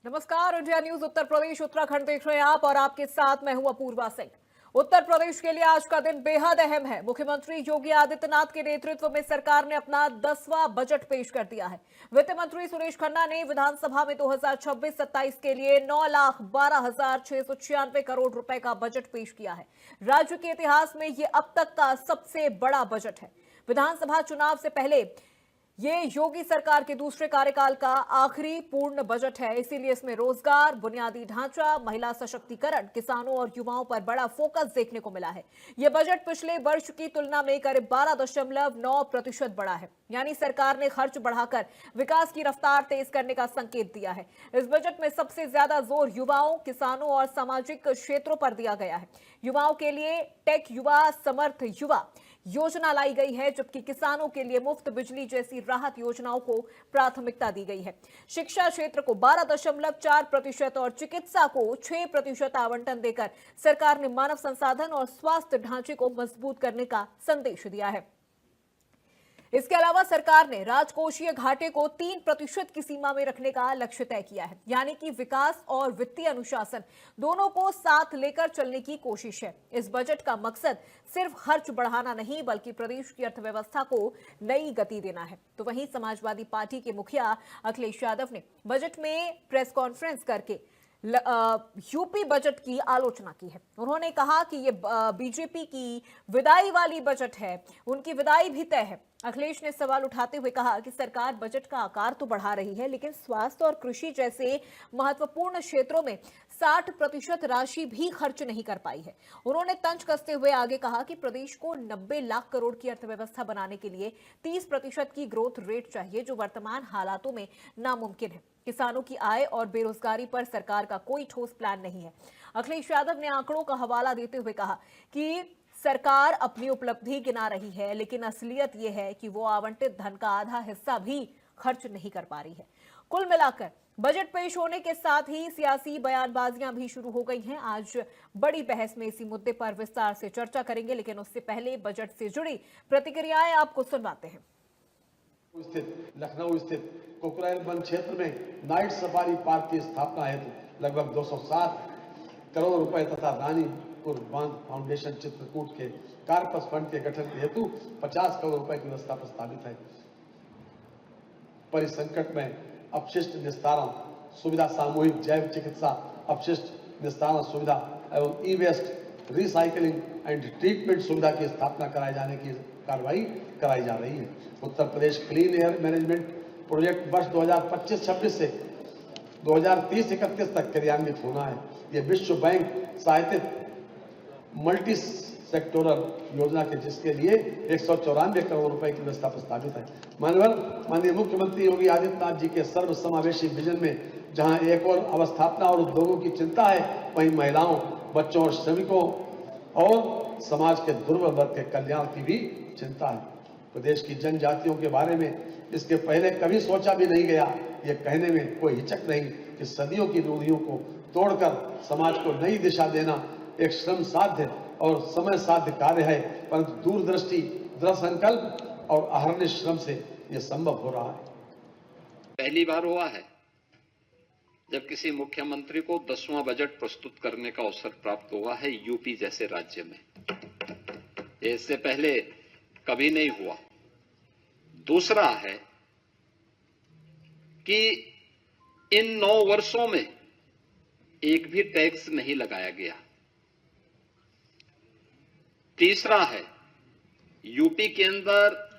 नमस्कार, India news Uttar Pradesh Uttarakhand देख रहे हैं आप और आपके साथ मैं हूं अपूर्वा सिंह। उत्तर प्रदेश के लिए आज का दिन बेहद अहम है। मुख्यमंत्री योगी आदित्यनाथ के नेतृत्व में सरकार ने अपना 10वां बजट पेश कर दिया है। वित्त मंत्री सुरेश खन्ना ने विधानसभा में 2026-27 के लिए 9,12,696 करोड़ रुपए का बजट पेश किया है। राज्य के इतिहास में ये अब तक का सबसे बड़ा बजट है। विधानसभा चुनाव से पहले ये योगी सरकार के दूसरे कार्यकाल का आखिरी पूर्ण बजट है, इसीलिए इसमें रोजगार, बुनियादी ढांचा, महिला सशक्तिकरण, किसानों और युवाओं पर बड़ा फोकस देखने को मिला है। यह बजट पिछले वर्ष की तुलना में करीब 12.9% बढ़ा है। यानी सरकार ने खर्च बढ़ाकर विकास की रफ्तार तेज करने का संकेत दिया है। इस बजट में सबसे ज्यादा जोर युवाओं, किसानों और सामाजिक क्षेत्रों पर दिया गया है। युवाओं के लिए टेक युवा समर्थ युवा योजना लाई गई है, जबकि किसानों के लिए मुफ्त बिजली जैसी राहत योजनाओं को प्राथमिकता दी गई है। शिक्षा क्षेत्र को 12.4% और चिकित्सा को 6% आवंटन देकर सरकार ने मानव संसाधन और स्वास्थ्य ढांचे को मजबूत करने का संदेश दिया है। इसके अलावा सरकार ने राजकोषीय घाटे को 3% की सीमा में रखने का लक्ष्य तय किया है। यानी कि विकास और वित्तीय अनुशासन दोनों को साथ लेकर चलने की कोशिश है। इस बजट का मकसद सिर्फ खर्च बढ़ाना नहीं, बल्कि प्रदेश की अर्थव्यवस्था को नई गति देना है। तो वहीं समाजवादी पार्टी के मुखिया अखिलेश यादव ने बजट में प्रेस कॉन्फ्रेंस करके यूपी बजट की आलोचना की है। उन्होंने कहा कि ये बीजेपी की विदाई वाली बजट है, उनकी विदाई भी तय है। अखिलेश ने सवाल उठाते हुए कहा कि सरकार बजट का आकार तो बढ़ा रही है, लेकिन स्वास्थ्य और कृषि जैसे महत्वपूर्ण क्षेत्रों में 60% राशि भी खर्च नहीं कर पाई है। उन्होंने तंज कसते हुए आगे कहा कि प्रदेश को 90 लाख करोड़ की अर्थव्यवस्था बनाने के लिए 30% की ग्रोथ रेट चाहिए, जो वर्तमान हालातों में नामुमकिन है। किसानों की आय और बेरोजगारी पर सरकार का कोई ठोस प्लान नहीं है। अखिलेश यादव ने आंकड़ों का हवाला देते हुए कहा कि सरकार अपनी उपलब्धि गिना रही है, लेकिन असलियत यह है कि वो आवंटित धन का आधा हिस्सा भी खर्च नहीं कर पा रही है। कुल मिलाकर बजट पेश होने के साथ ही सियासी बयानबाजियां भी शुरू हो गई हैं। आज बड़ी बहस में इसी मुद्दे पर विस्तार से चर्चा करेंगे, लेकिन उससे पहले बजट से जुड़ी प्रतिक्रियाएं आपको सुनवाते हैं। लखनऊ स्थित कोकराइल वन क्षेत्र में नाइट सफारी पार्क की स्थापना हेतु लगभग 207 करोड़ रुपए तथा रानीपुर बांध फाउंडेशन चित्रकूट के कारपस फंड के गठन हेतु 50 करोड़ रुपए की व्यवस्था प्रस्तावित है। परिसंकट में अपशिष्ट निस्तारण सुविधा, सामूहिक जैव चिकित्सा अपशिष्ट निस्तारण सुविधा एवं ई वेस्ट रिसाइकलिंग एंड ट्रीटमेंट सुविधा की स्थापना कराए जाने की कार्रवाई कराई जा रही है। Uttar Pradesh clean air management project वर्ष 2025-26 से 2030-31 तक क्रियान्वित होना है। ये विश्व बैंक सहायतित मल्टी सेक्टोरल योजना के जिसके लिए 194 करोड़ रुपए की व्यवस्था प्रस्तावित है। माननीय मुख्यमंत्री योगी आदित्यनाथ जी के सर्वसमावेशी विजन में जहां एक और अवस्थापना और उद्योगों की चिंता है, वहीं महिलाओं, बच्चों और श्रमिकों और समाज के दुर्बल वर्ग के कल्याण की भी चिंता है। प्रदेश की जनजातियों के बारे में इसके पहले कभी सोचा भी नहीं गया। ये कहने में कोई हिचक नहीं कि सदियों की रूढ़ियों को तोड़कर समाज को नई दिशा देना एक श्रम साध्य और समय साध्य कार्य है, परंतु दूरदृष्टि, दृढ़ संकल्प और अहर्निश श्रम से यह संभव हो रहा है। पहली बार हुआ है जब किसी मुख्यमंत्री को 10वां बजट प्रस्तुत करने का अवसर प्राप्त हुआ है यूपी जैसे राज्य में। इससे पहले कभी नहीं हुआ। दूसरा है कि इन 9 वर्षों में एक भी टैक्स नहीं लगाया गया। तीसरा है, यूपी के अंदर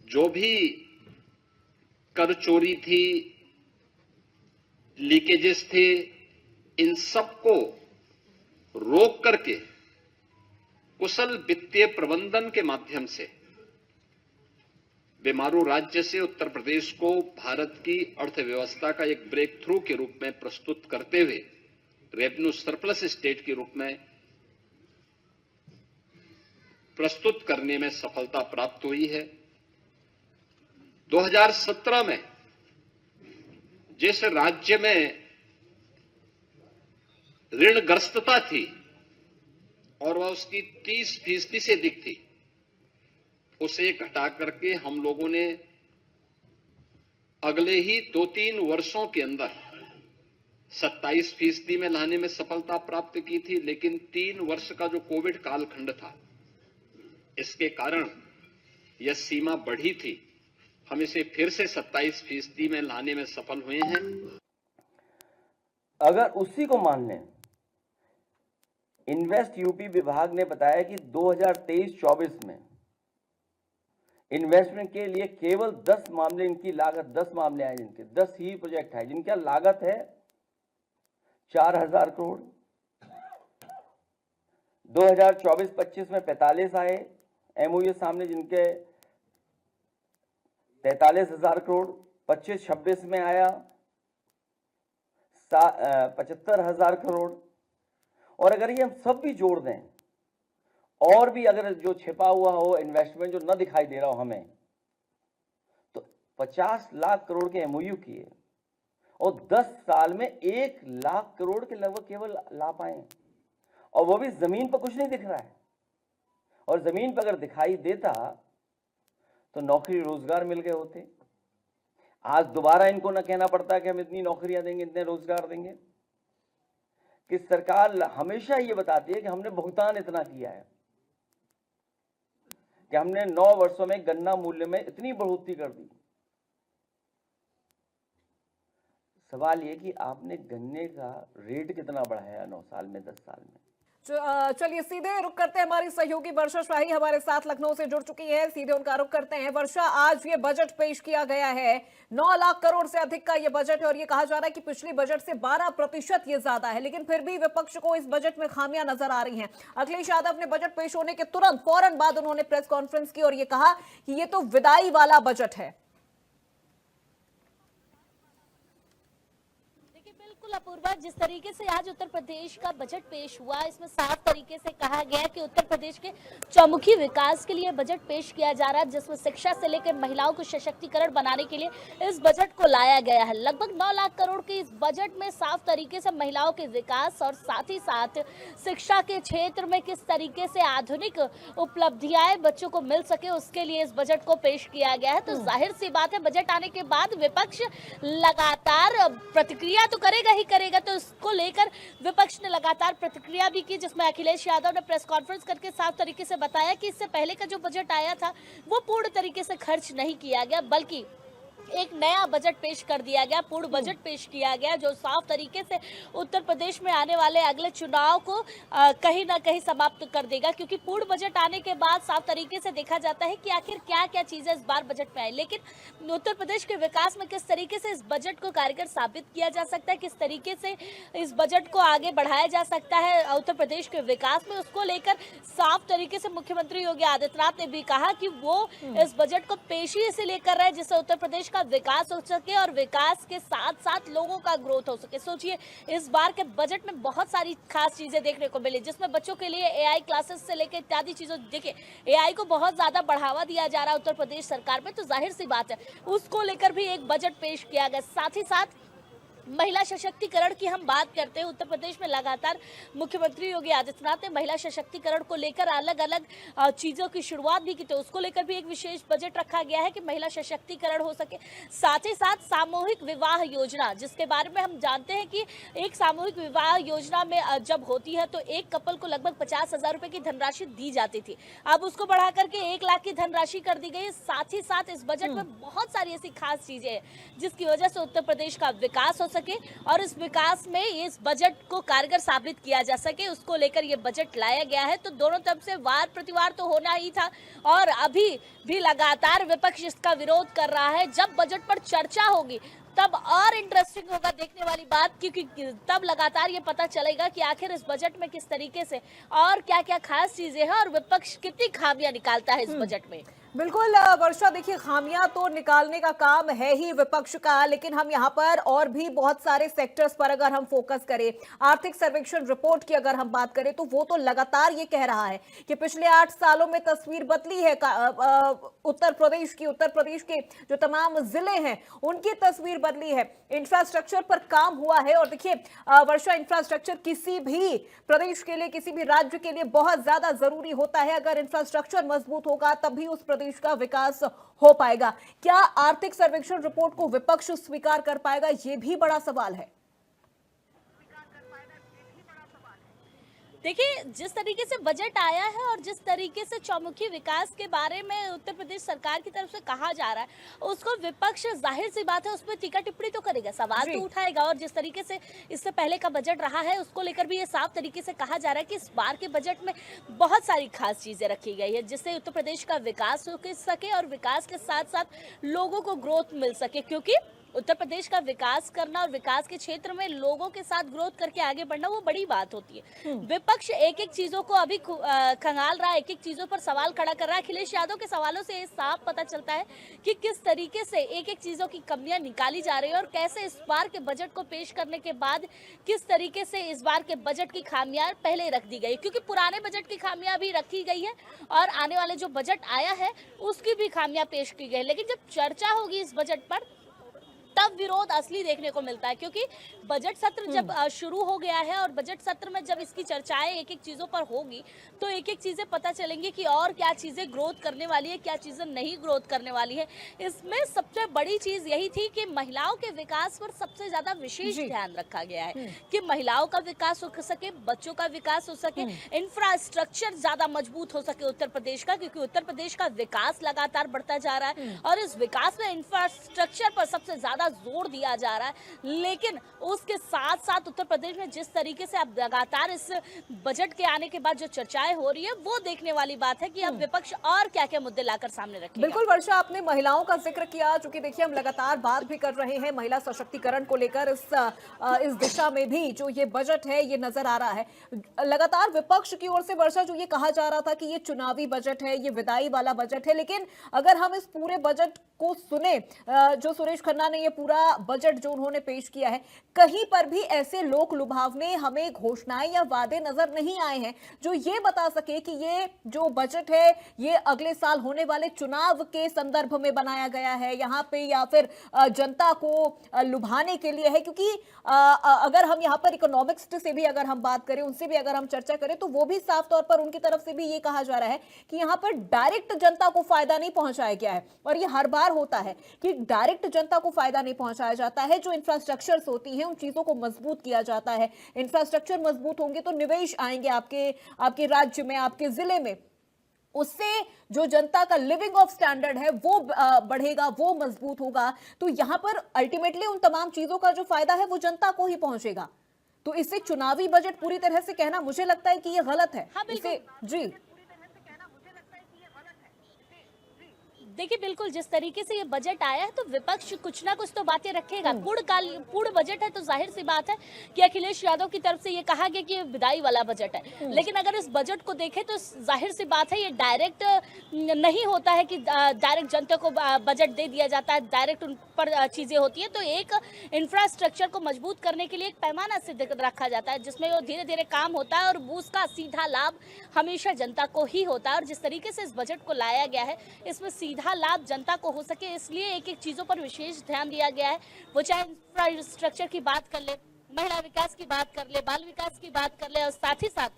जो भी कर चोरी थी, लीकेजेस थे, इन सबको रोक करके कुशल वित्तीय प्रबंधन के माध्यम से बीमारू राज्य से उत्तर प्रदेश को भारत की अर्थव्यवस्था का एक ब्रेक थ्रू के रूप में प्रस्तुत करते हुए रेवेन्यू सरप्लस स्टेट के रूप में प्रस्तुत करने में सफलता प्राप्त हुई है। 2017 में जिस राज्य में ऋणग्रस्तता थी और वह उसकी 30% से अधिक थी, उसे घटा करके हम लोगों ने अगले ही 2-3 वर्षों के अंदर 27% में लाने में सफलता प्राप्त की थी, लेकिन 3 वर्ष का जो कोविड कालखंड था, इसके कारण यह सीमा बढ़ी थी। हम इसे फिर से 27% में लाने में सफल हुए हैं। अगर उसी को मान लें, इन्वेस्ट यूपी विभाग ने बताया कि 2023-24 में इन्वेस्टमेंट के लिए केवल 10 मामले, इनकी लागत 10 मामले हैं, जिनके 10 ही प्रोजेक्ट है, जिनका लागत है 4000 करोड़। 2024-25 में 45 आए एमओयू सामने, जिनके 43,000 करोड़। 25-26 में आया 75,000 करोड़। और अगर ये हम सब भी जोड़ दें, और भी अगर जो छिपा हुआ हो इन्वेस्टमेंट जो न दिखाई दे रहा हो हमें, तो 50 लाख करोड़ के एमओयू किए और 10 साल में 1 लाख करोड़ के लगभग केवल ला पाए, और वो भी जमीन पर कुछ नहीं दिख रहा है। और जमीन पर अगर दिखाई देता तो नौकरी रोजगार मिल गए होते। आज दोबारा इनको न कहना पड़ता कि हम इतनी नौकरियां देंगे, इतने रोजगार देंगे। कि सरकार हमेशा ये बताती है कि हमने भुगतान इतना किया है, कि हमने 9 वर्षों में गन्ना मूल्य में इतनी बढ़ोतरी कर दी। सवाल ये कि आपने गन्ने का रेट कितना बढ़ाया 9 साल में, 10 साल में। चलिए सीधे रुक करते हैं, हमारी सहयोगी वर्षा शाही हमारे साथ लखनऊ से जुड़ चुकी है, सीधे उनका रुख करते हैं। वर्षा, आज ये बजट पेश किया गया है, 9 लाख करोड़ से अधिक का ये बजट है, और ये कहा जा रहा है कि पिछले बजट से 12% ये ज्यादा है, लेकिन फिर भी विपक्ष को इस बजट में खामियां नजर आ रही हैं। अखिलेश यादव ने बजट पेश होने के तुरंत फौरन बाद उन्होंने प्रेस कॉन्फ्रेंस की और ये कहा कि ये तो विदाई वाला बजट है। अपूर्वा, जिस तरीके से आज उत्तर प्रदेश का बजट पेश हुआ, इसमें साफ तरीके से कहा गया कि उत्तर प्रदेश के चौमुखी विकास के लिए बजट पेश किया जा रहा है, जिसमें शिक्षा से लेकर महिलाओं को सशक्तिकरण बनाने के लिए इस बजट को लाया गया है। लगभग 9 लाख करोड़ के इस बजट में साफ तरीके से महिलाओं के विकास और साथ ही साथ शिक्षा के क्षेत्र में किस तरीके से आधुनिक उपलब्धियां बच्चों को मिल सके, उसके लिए इस बजट को पेश किया गया है। तो जाहिर सी बात है, बजट आने के बाद विपक्ष लगातार प्रतिक्रिया तो करेगा ही करेगा, तो इसको लेकर विपक्ष ने लगातार प्रतिक्रिया भी की, जिसमें अखिलेश यादव ने प्रेस कॉन्फ्रेंस करके साफ तरीके से बताया कि इससे पहले का जो बजट आया था वो पूर्ण तरीके से खर्च नहीं किया गया, बल्कि एक नया बजट पेश कर दिया गया, पूर्ण बजट पेश किया गया, जो साफ तरीके से उत्तर प्रदेश में आने वाले अगले चुनाव को कहीं ना कहीं समाप्त कर देगा। क्योंकि पूर्ण बजट आने के बाद साफ तरीके से देखा जाता है कि आखिर क्या क्या चीजें इस बार बजट में आई, लेकिन उत्तर प्रदेश के विकास में किस तरीके से इस बजट को कारगर साबित किया जा सकता है, किस तरीके से इस बजट को आगे बढ़ाया जा सकता है उत्तर प्रदेश के विकास में, उसको लेकर साफ तरीके से मुख्यमंत्री योगी आदित्यनाथ ने भी कहा कि वो इस बजट को पेश ही इसलिए कर रहे हैं जिससे उत्तर प्रदेश विकास हो सके और विकास के साथ साथ लोगों का ग्रोथ हो सके। सोचिए, इस बार के बजट में बहुत सारी खास चीजें देखने को मिली, जिसमें बच्चों के लिए एआई क्लासेस से लेकर इत्यादि चीजों, देखिए एआई को बहुत ज्यादा बढ़ावा दिया जा रहा है उत्तर प्रदेश सरकार में, तो जाहिर सी बात है उसको लेकर भी एक बजट पेश किया गया। साथ ही साथ महिला सशक्तिकरण की हम बात करते हैं, उत्तर प्रदेश में लगातार मुख्यमंत्री योगी आदित्यनाथ ने महिला सशक्तिकरण को लेकर अलग अलग चीजों की शुरुआत भी की, तो उसको लेकर भी एक विशेष बजट रखा गया है कि महिला सशक्तिकरण हो सके। साथ ही साथ सामूहिक विवाह योजना, जिसके बारे में हम जानते हैं कि एक सामूहिक विवाह योजना में जब होती है तो एक कपल को लगभग 50,000 रुपए की धनराशि दी जाती थी, अब उसको बढ़ा करके 1 लाख की धनराशि कर दी गई। साथ ही साथ इस बजट में बहुत सारी ऐसी खास चीजें हैं जिसकी वजह से उत्तर प्रदेश का विकास हो सके और इस विकास में इस बजट को कारगर साबित किया जा सके, उसको लेकर ये बजट लाया गया है। तो दोनों तरफ से वार प्रतिवार तो होना ही था और अभी भी लगातार विपक्ष इसका विरोध कर रहा है। जब बजट पर चर्चा होगी तब और इंटरेस्टिंग होगा देखने वाली बात, क्योंकि तब लगातार ये पता चलेगा कि आखिर इस बजट में किस तरीके से और क्या क्या खास चीजें हैं और विपक्ष कितनी खामियां निकालता है इस बजट में। बिल्कुल वर्षा, देखिए खामियां तो निकालने का काम है ही विपक्ष का, लेकिन हम यहाँ पर और भी बहुत सारे सेक्टर्स पर अगर हम फोकस करें, आर्थिक सर्वेक्षण रिपोर्ट की अगर हम बात करें तो वो तो लगातार ये कह रहा है कि पिछले 8 सालों में तस्वीर बदली है उत्तर प्रदेश की, उत्तर प्रदेश के जो तमाम जिले हैं उनकी तस्वीर बदली है, इंफ्रास्ट्रक्चर पर काम हुआ है। और देखिए वर्षा, इंफ्रास्ट्रक्चर किसी भी प्रदेश के लिए, किसी भी राज्य के लिए बहुत ज्यादा जरूरी होता है। अगर इंफ्रास्ट्रक्चर मजबूत होगा तभी उस प्रदेश का विकास हो पाएगा? क्या आर्थिक सर्वेक्षण रिपोर्ट को विपक्ष स्वीकार कर पाएगा? यह भी बड़ा सवाल है। देखिए, जिस तरीके से बजट आया है और जिस तरीके से चौमुखी विकास के बारे में उत्तर प्रदेश सरकार की तरफ से कहा जा रहा है, उसको विपक्ष जाहिर सी बात है उसमें टीका टिप्पणी तो करेगा, सवाल तो उठाएगा। और जिस तरीके से इससे पहले का बजट रहा है उसको लेकर भी ये साफ तरीके से कहा जा रहा है कि इस बार के बजट में बहुत सारी खास चीजें रखी गई है जिससे उत्तर प्रदेश का विकास हो सके और विकास के साथ साथ लोगों को ग्रोथ मिल सके, क्योंकि उत्तर प्रदेश का विकास करना और विकास के क्षेत्र में लोगों के साथ ग्रोथ करके आगे बढ़ना वो बड़ी बात होती है। विपक्ष एक एक चीजों को अभी खंगाल रहा है, एक एक चीजों पर सवाल खड़ा कर रहा है। अखिलेश यादव के सवालों से साफ पता चलता है कि किस तरीके से एक एक चीजों की कमियां निकाली जा रही है और कैसे इस बार के बजट को पेश करने के बाद किस तरीके से इस बार के बजट की खामियां पहले रख दी गई, क्योंकि पुराने बजट की खामियां भी रखी गई है और आने वाले जो बजट आया है उसकी भी खामियां पेश की गई। लेकिन जब चर्चा होगी इस बजट पर तब विरोध असली देखने को मिलता है, क्योंकि बजट सत्र जब शुरू हो गया है और बजट सत्र में जब इसकी चर्चाएं एक एक चीजों पर होगी तो एक एक चीजें पता चलेंगी कि और क्या चीजें ग्रोथ करने वाली है, क्या चीजें नहीं ग्रोथ करने वाली है। इसमें सबसे बड़ी चीज यही थी कि महिलाओं के विकास पर सबसे ज्यादा विशेष ध्यान रखा गया है कि महिलाओं का विकास हो सके, बच्चों का विकास हो सके, इंफ्रास्ट्रक्चर ज्यादा मजबूत हो सके उत्तर प्रदेश का, क्योंकि उत्तर प्रदेश का विकास लगातार बढ़ता जा रहा है और इस विकास में इंफ्रास्ट्रक्चर पर सबसे ज्यादा जोर दिया जा रहा है। लेकिन उसके साथ साथ उत्तर प्रदेश में जिस तरीके से अब लगातार इस बजट के आने के बाद जो चर्चाएं हो रही है वो देखने वाली बात है कि अब विपक्ष और क्या क्या मुद्दे लाकर सामने रखेगा। बिल्कुल वर्षा, आपने महिलाओं का जिक्र किया, चूंकि देखिए हम लगातार बात भी कर रहे हैं महिला सशक्तिकरण को लेकर। इस दिशा में भी जो ये बजट है ये नजर आ रहा है लगातार विपक्ष की ओर से। वर्षा, जो ये कहा जा रहा था कि ये चुनावी बजट है, ये विदाई वाला बजट है, लेकिन अगर हम इस पूरे बजट को सुने, जो सुरेश खन्ना ने ये पूरा बजट जो उन्होंने पेश किया है, कहीं पर भी ऐसे लोक लुभावने हमें घोषणाएं या वादे नजर नहीं आए हैं जो ये बता सके कि ये जो बजट है ये अगले साल होने वाले चुनाव के संदर्भ में बनाया गया है यहाँ पे, या फिर जनता को लुभाने के लिए है। क्योंकि अगर हम यहाँ पर इकोनॉमिक्स से भी अगर हम बात करें, उनसे भी अगर हम चर्चा करें, तो वो भी साफ तौर पर उनकी तरफ से भी ये कहा जा रहा है कि यहाँ पर डायरेक्ट जनता को फायदा नहीं पहुंचाया गया है। और ये हर बार होता है कि डायरेक्ट जनता को फायदा नहीं पहुंचाया जाता है। जो इंफ्रास्ट्रक्चर्स होती हैं उन चीजों को मजबूत किया जाता है। इंफ्रास्ट्रक्चर मजबूत होंगे तो निवेश आएंगे आपके राज्य में, आपके जिले में, उससे जो जनता का लिविंग ऑफ स्टैंडर्ड है वो बढ़ेगा, वो मजबूत होगा। तो यहां पर अल्टीमेटली उन तमाम चीजों का जो फायदा है वो जनता को ही पहुंचेगा। तो इससे चुनावी बजट पूरी तरह से कहना मुझे लगता है कि ये गलत है। हाँ, इसे जी देखिए, बिल्कुल जिस तरीके से ये बजट आया है तो विपक्ष कुछ ना कुछ तो बातें रखेगा। पूर्ण बजट है तो जाहिर सी बात है कि अखिलेश यादव की तरफ से ये कहा गया कि ये विदाई वाला बजट है। लेकिन अगर इस बजट को देखें तो जाहिर सी बात है ये डायरेक्ट नहीं होता है कि डायरेक्ट जनता को बजट दे दिया जाता है, डायरेक्ट उन पर चीजें होती है। तो एक इंफ्रास्ट्रक्चर को मजबूत करने के लिए एक पैमाना सिद्ध रखा जाता है जिसमें वो धीरे धीरे काम होता है और उसका सीधा लाभ हमेशा जनता को ही होता है। और जिस तरीके से इस बजट को लाया गया है इसमें सीधा लाभ जनता को हो सके, इसलिए एक एक चीजों पर विशेष ध्यान दिया गया है। वो चाहे इंफ्रास्ट्रक्चर की बात कर ले, महिला विकास की बात कर ले, बाल विकास की बात कर ले, और साथ ही साथ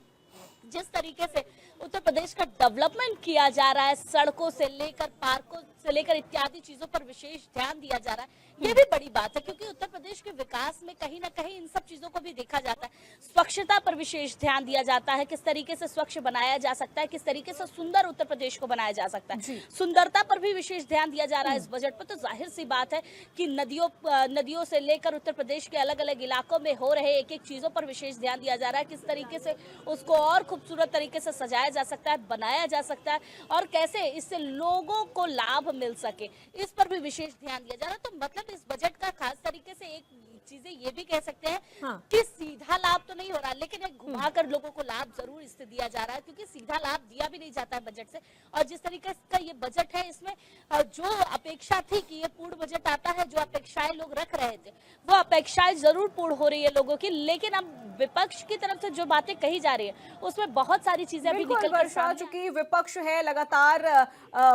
जिस तरीके से उत्तर प्रदेश का डेवलपमेंट किया जा रहा है, सड़कों से लेकर पार्कों से लेकर इत्यादि चीजों पर विशेष ध्यान दिया जा रहा है, ये भी बड़ी बात है। क्योंकि उत्तर प्रदेश के विकास में कहीं ना कहीं इन सब चीजों को भी देखा जाता है। स्वच्छता पर विशेष ध्यान दिया जाता है, किस तरीके से स्वच्छ बनाया जा सकता है, किस तरीके से सुंदर उत्तर प्रदेश को बनाया जा सकता है। सुंदरता पर भी विशेष ध्यान दिया जा रहा है इस बजट पर। तो जाहिर सी बात है कि नदियों से लेकर उत्तर प्रदेश के अलग अलग इलाकों में हो रहे एक एक चीजों पर विशेष ध्यान दिया जा रहा है। किस तरीके से उसको और खूबसूरत तरीके से सजाया जा सकता है, बनाया जा सकता है, और कैसे इससे लोगों को लाभ मिल सके, इस पर भी विशेष ध्यान दिया जा रहा है। तो मतलब इस बजट का खास तरीके से एक चीजें ये भी कह सकते हैं कि सीधा लाभ तो नहीं हो रहा, लेकिन एक घुमाकर लोगों को लाभ जरूर इससे दिया जा रहा है, क्योंकि सीधा लाभ दिया भी नहीं जाता है बजट से। और जिस तरीके का ये बजट है इसमें जो अपेक्षा थी कि ये पूर्ण बजट आता है, जो अपेक्षाएं लोग रख रहे थे वो अपेक्षाएं जरूर पूर्ण हो रही है लोगों की। लेकिन अब विपक्ष की तरफ से जो बातें कही जा रही है उसमें बहुत सारी चीजें अभी निकल कर सामने। चूंकि विपक्ष है लगातार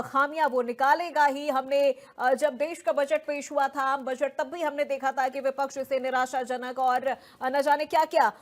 खामियां वो निकालेगा ही। हमने जब देश का बजट पेश हुआ था, बजट, तब भी हमने देखा था कि विपक्ष विपक्ष इसे निराशाजनक और न जाने क्या क्या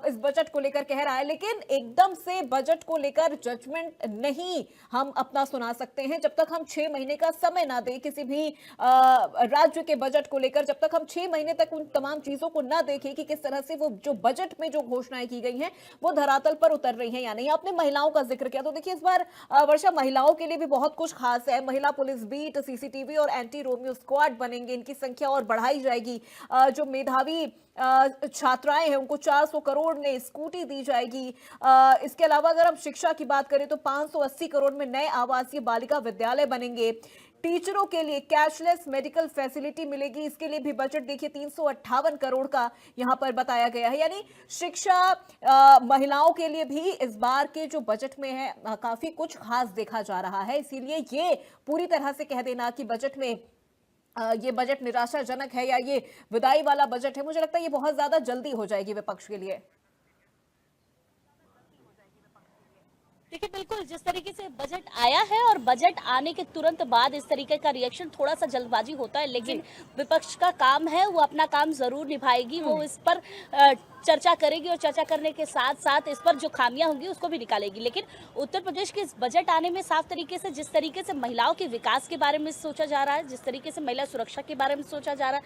इस बजट को लेकर कह रहा है, लेकिन एकदम से बजट को लेकर जजमेंट नहीं हम अपना सुना सकते हैं जब तक हम 6 महीने का समय ना दें किसी भी राज्य के बजट को लेकर। जब तक हम 6 महीने तक उन तमाम चीजों को ना देखें कि किस तरह से वो जो बजट में जो घोषणाएं की गई हैं वो धरातल पर उतर रही हैं या नहीं। आपने महिलाओं का जिक्र किया, तो देखिए इस बार वर्षा महिलाओं के लिए भी बहुत कुछ खास है। महिला पुलिस बीट, सीसीटीवी और एंटी रोमियो स्क्वाड बनेंगे, इनकी संख्या और बढ़ाई जाएगी। जो मेधावी छात्राएं हैं उनको 400 करोड़ में स्कूटी दी जाएगी। इसके अलावा अगर हम शिक्षा की बात करें तो 580 करोड़ में नए आवासीय बालिका विद्यालय बनेंगे। टीचरों के लिए कैशलेस मेडिकल फैसिलिटी मिलेगी, इसके लिए भी बजट देखिए 358 करोड़ का यहां पर बताया गया है। यानी शिक्षा महिलाओं के लिए भी इस बार के जो बजट में है काफी कुछ खास देखा जा रहा है। इसीलिए ये पूरी तरह से कह देना कि बजट में ये बजट निराशाजनक है या ये विदाई वाला बजट है, मुझे लगता है ये बहुत ज्यादा जल्दी हो जाएगी विपक्ष के लिए। देखिए बिल्कुल, जिस तरीके से बजट आया है और बजट आने के तुरंत बाद इस तरीके का रिएक्शन थोड़ा सा जल्दबाजी होता है, लेकिन विपक्ष का काम है, वो अपना काम जरूर निभाएगी। वो इस पर चर्चा करेगी और चर्चा करने के साथ साथ इस पर जो खामियां होंगी उसको भी निकालेगी। लेकिन उत्तर प्रदेश के इस बजट आने में साफ तरीके से जिस तरीके से महिलाओं के विकास के बारे में सोचा जा रहा है, जिस तरीके से महिला सुरक्षा के बारे में सोचा जा रहा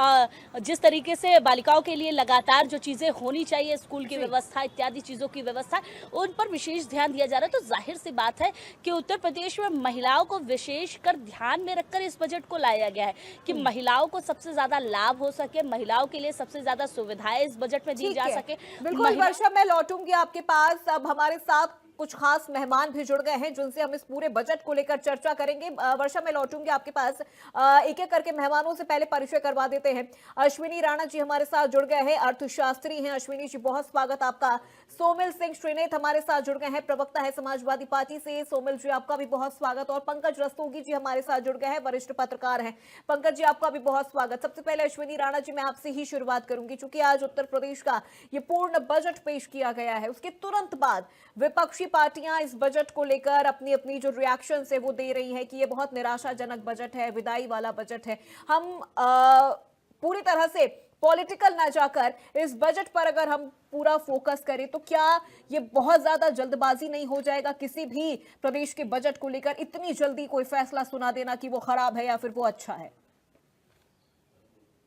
है, जिस तरीके से बालिकाओं के लिए लगातार जो चीजें होनी चाहिए, स्कूल की व्यवस्था इत्यादि चीजों की व्यवस्था, उन पर विशेष ध्यान दिया जा रहा है। तो जाहिर सी बात है कि उत्तर प्रदेश में महिलाओं को विशेष कर ध्यान में रखकर इस बजट को लाया गया है कि महिलाओं को सबसे ज्यादा लाभ हो सके, महिलाओं के लिए सबसे ज्यादा सुविधाएं इस बजट में दी जा सके। बिल्कुल वर्षा, मैं लौटूंगी आपके पास। अब हमारे साथ कुछ खास मेहमान भी जुड़ गए हैं जिनसे हम इस पूरे बजट को लेकर चर्चा करेंगे। वर्षा, मैं लौटूंगी आपके पास। एक एक करके मेहमानों से पहले परिचय करवा देते हैं। अश्विनी राणा जी हमारे साथ जुड़ गए हैं, अर्थशास्त्री हैं। अश्विनी जी बहुत स्वागत आपका। सोमिल सिंह श्रीनेत हमारे साथ जुड़ गए हैं, प्रवक्ता है समाजवादी पार्टी से। सोमिल जी आपका भी बहुत स्वागत। और पंकज रस्तोगी जी हमारे साथ जुड़ गए हैं, वरिष्ठ पत्रकार हैं। पंकज जी आपका भी बहुत स्वागत। सबसे पहले अश्विनी राणा जी, मैं आपसे ही शुरुआत करूंगी। चूंकि आज उत्तर प्रदेश का ये पूर्ण बजट पेश किया गया है, उसके तुरंत बाद विपक्षी पार्टियां इस बजट को लेकर अपनी अपनी जो रिएक्शन है वो दे रही है कि ये बहुत निराशाजनक बजट है, विदाई वाला बजट है। हम पूरी तरह से पॉलिटिकल ना जाकर इस बजट पर अगर हम पूरा फोकस करें तो क्या ये बहुत ज्यादा जल्दबाजी नहीं हो जाएगा किसी भी प्रदेश के बजट को लेकर, इतनी जल्दी कोई फैसला सुना देना कि वो खराब है या फिर वो अच्छा है?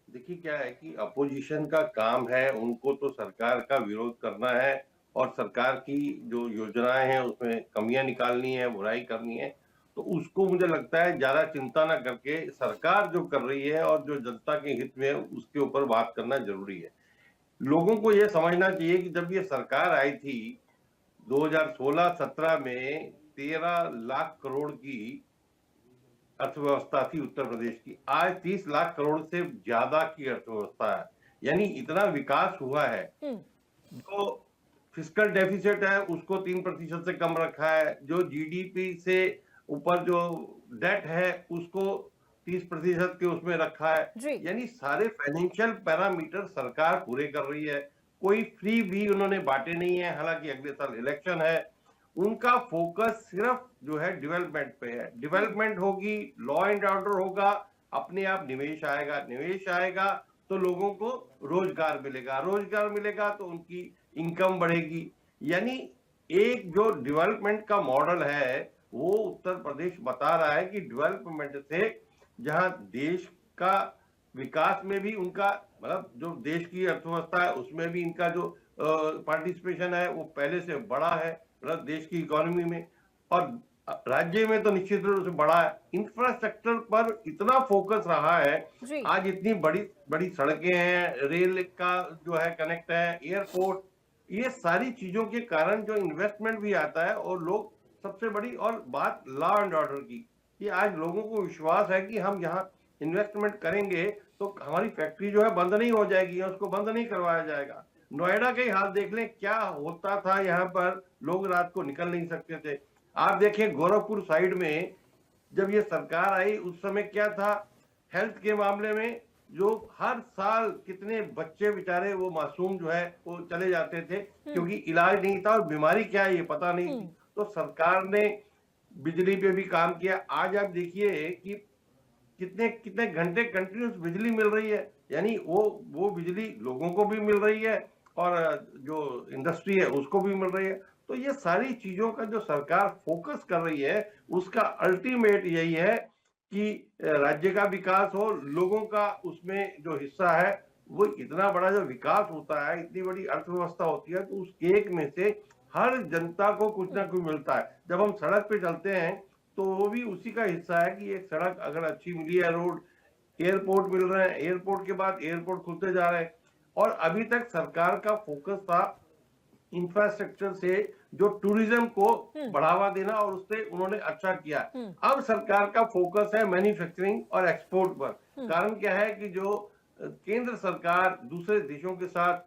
देखिए क्या है कि अपोजिशन का काम है, उनको तो सरकार का विरोध करना है और सरकार की जो योजनाएं हैं उसमें कमियां निकालनी है, बुराई करनी है। तो उसको मुझे लगता है ज्यादा चिंता ना करके सरकार जो कर रही है और जो जनता के हित में है उसके ऊपर बात करना जरूरी है। लोगों को ये समझना चाहिए कि जब ये सरकार आई थी 2016-17 में 13 लाख करोड़ की अर्थव्यवस्था थी उत्तर प्रदेश की, आज 30 लाख करोड़ से ज्यादा की अर्थव्यवस्था है। यानी इतना विकास हुआ है। जो फिस्कल डेफिसिट है उसको 3% से कम रखा है, जो जीडीपी से ऊपर जो डेट है उसको 30% के उसमें रखा है। यानी सारे फाइनेंशियल पैरामीटर सरकार पूरे कर रही है, कोई फ्री भी उन्होंने बांटे नहीं है। हालांकि अगले साल इलेक्शन है, उनका फोकस सिर्फ जो है डेवलपमेंट पे है। डेवलपमेंट होगी, लॉ एंड ऑर्डर होगा, अपने आप निवेश आएगा, निवेश आएगा तो लोगों को रोजगार मिलेगा, रोजगार मिलेगा तो उनकी इनकम बढ़ेगी। यानी एक जो डेवलपमेंट का मॉडल है वो उत्तर प्रदेश बता रहा है कि डेवलपमेंट से जहां देश का विकास में भी उनका मतलब जो देश की अर्थव्यवस्था है उसमें भी इनका जो पार्टिसिपेशन है वो पहले से बड़ा है, मतलब देश की इकोनॉमी में, और राज्य में तो निश्चित रूप से बड़ा है। इंफ्रास्ट्रक्चर पर इतना फोकस रहा है, आज इतनी बड़ी बड़ी सड़कें हैं, रेल का जो है कनेक्ट है, एयरपोर्ट, ये सारी चीजों के कारण जो इन्वेस्टमेंट भी आता है। और लोग सबसे बड़ी और बात लॉ एंड ऑर्डर की, कि आज लोगों को विश्वास है कि हम यहाँ इन्वेस्टमेंट करेंगे तो हमारी फैक्ट्री जो है बंद नहीं हो जाएगी, उसको बंद नहीं करवाया जाएगा। नोएडा के हाल देख लें, क्या होता था, यहाँ पर लोग रात को निकल नहीं सकते थे। आप देखें गोरखपुर साइड में जब ये सरकार आई उस समय क्या था, हेल्थ के मामले में जो हर साल कितने बच्चे बेचारे वो मासूम जो है वो चले जाते थे क्योंकि इलाज नहीं था और बीमारी क्या है ये पता नहीं थी। तो सरकार ने बिजली पे भी काम किया। आज आप देखिए कि कितने कितने घंटे कंटिन्यूस बिजली मिल रही है, यानी वो बिजली लोगों को भी मिल रही है और जो इंडस्ट्री है उसको भी मिल रही है। तो ये सारी चीजों का जो सरकार फोकस कर रही है उसका अल्टीमेट यही है कि राज्य का विकास हो, लोगों का उसमें जो हिस्सा है वो इतना बड़ा जो विकास होता है, इतनी बड़ी अर्थव्यवस्था होती है, तो उस एक में से हर जनता को कुछ ना कुछ मिलता है। जब हम सड़क पे चलते हैं तो वो भी उसी का हिस्सा है कि एक सड़क अगर अच्छी मिली है, रोड, एयरपोर्ट मिल रहे हैं, एयरपोर्ट के बाद एयरपोर्ट खुलते जा रहे हैं। और अभी तक सरकार का फोकस था इंफ्रास्ट्रक्चर से जो टूरिज्म को बढ़ावा देना, और उससे उन्होंने अच्छा किया। अब सरकार का फोकस है मैन्युफैक्चरिंग और एक्सपोर्ट पर। कारण क्या है कि जो केंद्र सरकार दूसरे देशों के साथ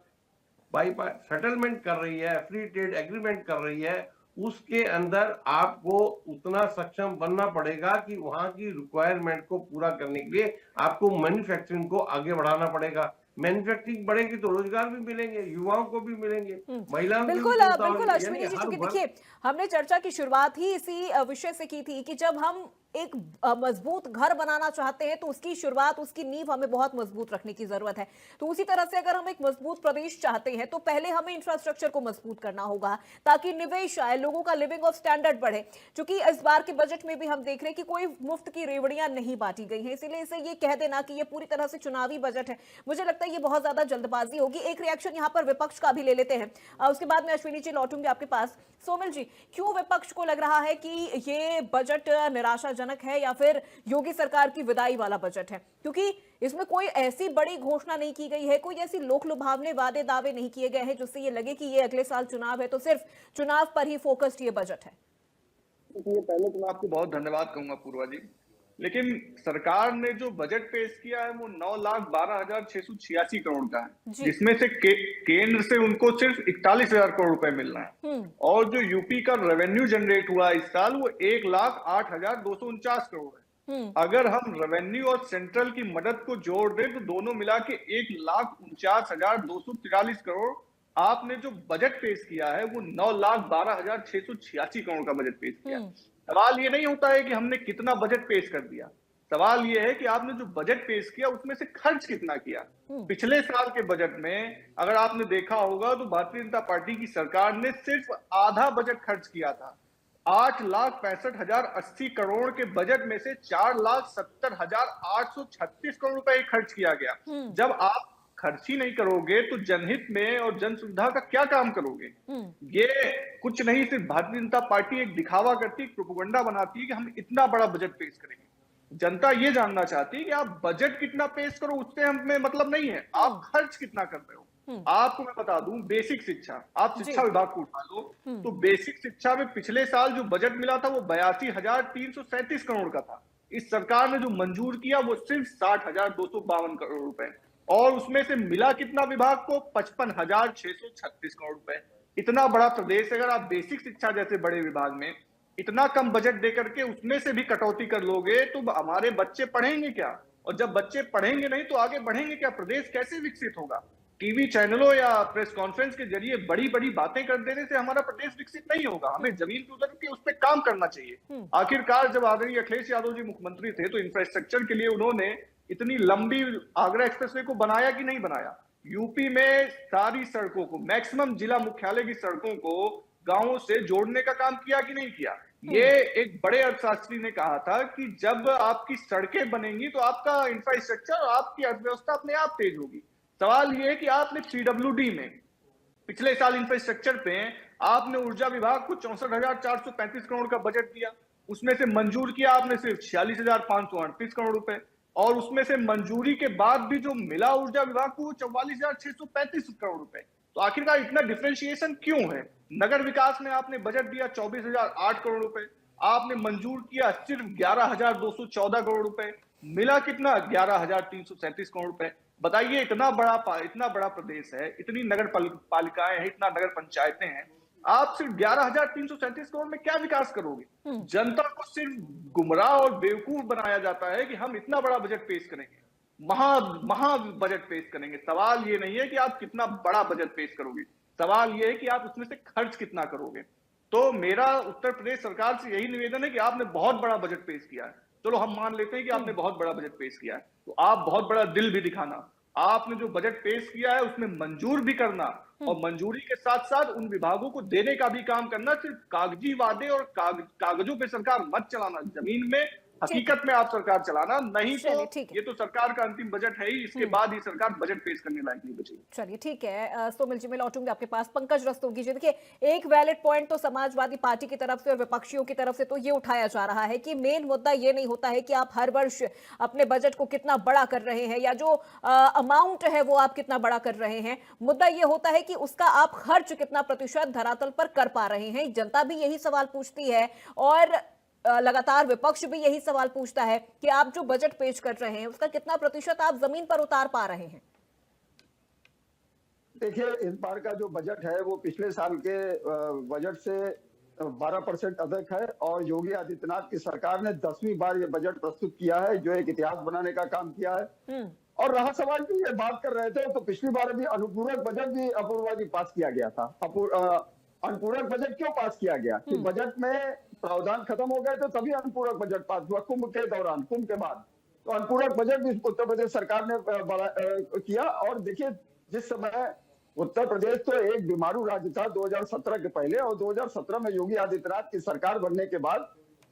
बाईपास सेटलमेंट कर रही है, फ्री ट्रेड एग्रीमेंट कर रही है, उसके अंदर आपको उतना सक्षम बनना पड़ेगा कि वहां की रिक्वायरमेंट को पूरा करने के लिए आपको मैन्युफैक्चरिंग को आगे बढ़ाना पड़ेगा। मैन्युफैक्चरिंग बढ़ेगी तो रोजगार भी मिलेंगे, युवाओं को भी मिलेंगे, महिलाओं को बिल्कुल भी मिलता बिल्कुल होगा। अश्विनी जी, हर चूंकि वर्ग- देखिए हमने चर्चा की शुरुआत ही इसी विषय से की थी कि जब हम एक मजबूत घर बनाना चाहते हैं तो उसकी शुरुआत, उसकी नींव हमें बहुत मजबूत रखने की जरूरत है। तो उसी तरह से अगर हम एक मजबूत प्रदेश चाहते हैं तो पहले हमें इंफ्रास्ट्रक्चर को मजबूत करना होगा ताकि निवेश आए, लोगों का लिविंग ऑफ स्टैंडर्ड बढ़े। क्योंकि इस बार के बजट में भी हम देख रहे हैं कि कोई मुफ्त की रेवड़ियां नहीं बांटी गई हैं, इसीलिए इसे ये कह देना कि ये पूरी तरह से चुनावी बजट है, मुझे लगता है ये बहुत ज्यादा जल्दबाजी होगी। एक रिएक्शन यहाँ पर विपक्ष का भी ले लेते हैं, उसके बाद में अश्विनी जी लौटूंगी आपके पास। सोमिल जी, क्यों विपक्ष को लग रहा है कि ये बजट निराशाजनक है या फिर योगी सरकार की विदाई वाला बजट है? क्योंकि इसमें कोई ऐसी बड़ी घोषणा नहीं की गई है, कोई ऐसी लोक लुभावने वादे दावे नहीं किए गए हैं जिससे ये लगे कि ये अगले साल चुनाव है तो सिर्फ चुनाव पर ही फोकस्ड ये बजट है। देखिए, पहले तो मैं आपको बहुत धन्यवाद कहूंगा पूर्वा जी, लेकिन सरकार ने जो बजट पेश किया है वो 9,12,686 करोड़ का है, जिसमें से केंद्र से उनको सिर्फ 41,000 करोड़ रुपए मिल रहा है। और जो यूपी का रेवेन्यू जनरेट हुआ इस साल वो 1,08,249 करोड़ है। अगर हम रेवेन्यू और सेंट्रल की मदद को जोड़ दें तो दोनों मिला के 1,49,243 करोड़। आपने जो बजट पेश किया है वो 9,12,686 करोड़ का बजट पेश किया। सवाल ये नहीं होता है कि हमने कितना बजट पेश कर दिया, सवाल ये है कि आपने जो बजट पेश किया उसमें से खर्च कितना किया। पिछले साल के बजट में अगर आपने देखा होगा तो भारतीय जनता पार्टी की सरकार ने सिर्फ आधा बजट खर्च किया था। 8,65,080 करोड़ के बजट में से 4,70,836 करोड़ रुपए खर्च किया गया। जब आप खर्च ही नहीं करोगे तो जनहित में और जन सुविधा का क्या काम करोगे? ये कुछ नहीं, सिर्फ भारतीय जनता पार्टी एक दिखावा करती है, प्रोपेगेंडा बनाती है कि हम इतना बड़ा बजट पेश करेंगे। जनता ये जानना चाहती है कि आप बजट कितना पेश करो उससे हमें मतलब नहीं है, आप खर्च कितना कर रहे हो। आपको मैं बता दूं, बेसिक शिक्षा, आप शिक्षा विभाग को उठा लो तो बेसिक शिक्षा में पिछले साल जो बजट मिला था वो 82,337 करोड़ का था। इस सरकार ने जो मंजूर किया वो सिर्फ 60,252 करोड़ रुपए, और उसमें से मिला कितना विभाग को? 55,636 करोड़ रुपए। इतना बड़ा प्रदेश, अगर आप बेसिक शिक्षा जैसे बड़े विभाग में इतना कम बजट दे करके उसमें से भी कटौती कर लोगे तो हमारे बच्चे पढ़ेंगे क्या? और जब बच्चे पढ़ेंगे नहीं तो आगे बढ़ेंगे क्या? प्रदेश कैसे विकसित होगा? टीवी चैनलों या प्रेस कॉन्फ्रेंस के जरिए बड़ी बड़ी बातें कर देने से हमारा प्रदेश विकसित नहीं होगा। हमें जमीन पर उतर के उस पर काम करना चाहिए। आखिरकार जब आदरणीय अखिलेश यादव जी मुख्यमंत्री थे तो इंफ्रास्ट्रक्चर के लिए उन्होंने इतनी लंबी आगरा एक्सप्रेसवे को बनाया कि नहीं बनाया? यूपी में सारी सड़कों को, मैक्सिमम जिला मुख्यालय की सड़कों को गांवों से जोड़ने का काम किया कि नहीं किया? ये एक बड़े अर्थशास्त्री ने कहा था कि जब आपकी सड़कें बनेंगी तो आपका इंफ्रास्ट्रक्चर और आपकी अर्थव्यवस्था अपने आप तेज होगी। सवाल ये है कि आपने पीडब्ल्यूडी में पिछले साल इंफ्रास्ट्रक्चर पे आपने ऊर्जा विभाग को 64,435 करोड़ का बजट दिया, उसमें से मंजूर किया आपने सिर्फ 46,538 करोड़ रुपए, और उसमें से मंजूरी के बाद भी जो मिला ऊर्जा विभाग को 44,635 करोड़ रुपए। तो आखिरकार इतना डिफरेंशिएशन क्यों है? नगर विकास में आपने बजट दिया 24,008 करोड़ रुपए, आपने मंजूर किया सिर्फ 11,214 करोड़ रुपए, मिला कितना? 11,337 करोड़ रुपए। बताइए, इतना बड़ा प्रदेश है, इतनी नगर पालिकाएं हैं, इतना नगर पंचायतें हैं, आप सिर्फ 11,337 करोड़ में क्या विकास करोगे? जनता को सिर्फ गुमराह और बेवकूफ बनाया जाता है कि हम इतना बड़ा बजट पेश करेंगे, महा बजट पेश करेंगे। सवाल ये नहीं है कि आप कितना बड़ा बजट पेश करोगे, सवाल ये है कि आप उसमें से खर्च कितना करोगे। तो मेरा उत्तर प्रदेश सरकार से यही निवेदन है कि आपने बहुत बड़ा बजट पेश किया है, चलो हम मान लेते हैं कि आपने बहुत बड़ा बजट पेश किया है, तो आप बहुत बड़ा दिल भी दिखाना, आपने जो बजट पेश किया है उसमें मंजूर भी करना और मंजूरी के साथ साथ उन विभागों को देने का भी काम करना। सिर्फ कागजी वादे और कागजों पे सरकार मत चलाना, जमीन में हकीकत में आप सरकार चलाना, नहीं तो चलिए, ठीक है। ये तो सरकार का अंतिम बजट है ही, इसके बाद ही सरकार बजट पेश करने लायक नहीं बचेगी। चलिए, ठीक है। सोमिल जी, मैं लौटूंगी आपके पास। पंकज रस्तोगी जी, देखिए, एक वैलिड पॉइंट तो समाजवादी पार्टी की तरफ से और विपक्षियों की तरफ से तो ये उठाया जा रहा है कि मेन मुद्दा ये नहीं होता है कि आप हर वर्ष अपने बजट को कितना बड़ा कर रहे हैं या जो अमाउंट है वो आप कितना बड़ा कर रहे हैं। मुद्दा ये होता है कि उसका आप खर्च कितना प्रतिशत धरातल पर कर पा रहे हैं। जनता भी यही सवाल पूछती है और लगातार विपक्ष भी यही सवाल पूछता है कि आप जो बजट पेश कर रहे हैं उसका कितना प्रतिशत आप जमीन पर उतार पा रहे हैं। देखिए, इस बार का जो बजट है वो पिछले साल के बजट से 12% अधिक है और योगी आदित्यनाथ की सरकार ने 10वीं बार ये बजट प्रस्तुत किया है, जो एक इतिहास बनाने का काम किया है। और रहा सवाल की ये बात कर रहे थे तो पिछली बार भी अनुपूरक बजट भी अपूर्वा जी पास किया गया था। अनुपूरक बजट क्यों पास किया गया कि बजट में प्रावधान खत्म हो गए थे, तभी अनुपूरक बजट पास हुआ कुंभ के दौरान, कुंभ के बाद। तो अनुपूरक बजट भी उत्तर प्रदेश सरकार ने किया। और देखिए, जिस समय उत्तर प्रदेश तो एक बीमारू राज्य था 2017 के पहले, और 2017 में योगी आदित्यनाथ की सरकार बनने के बाद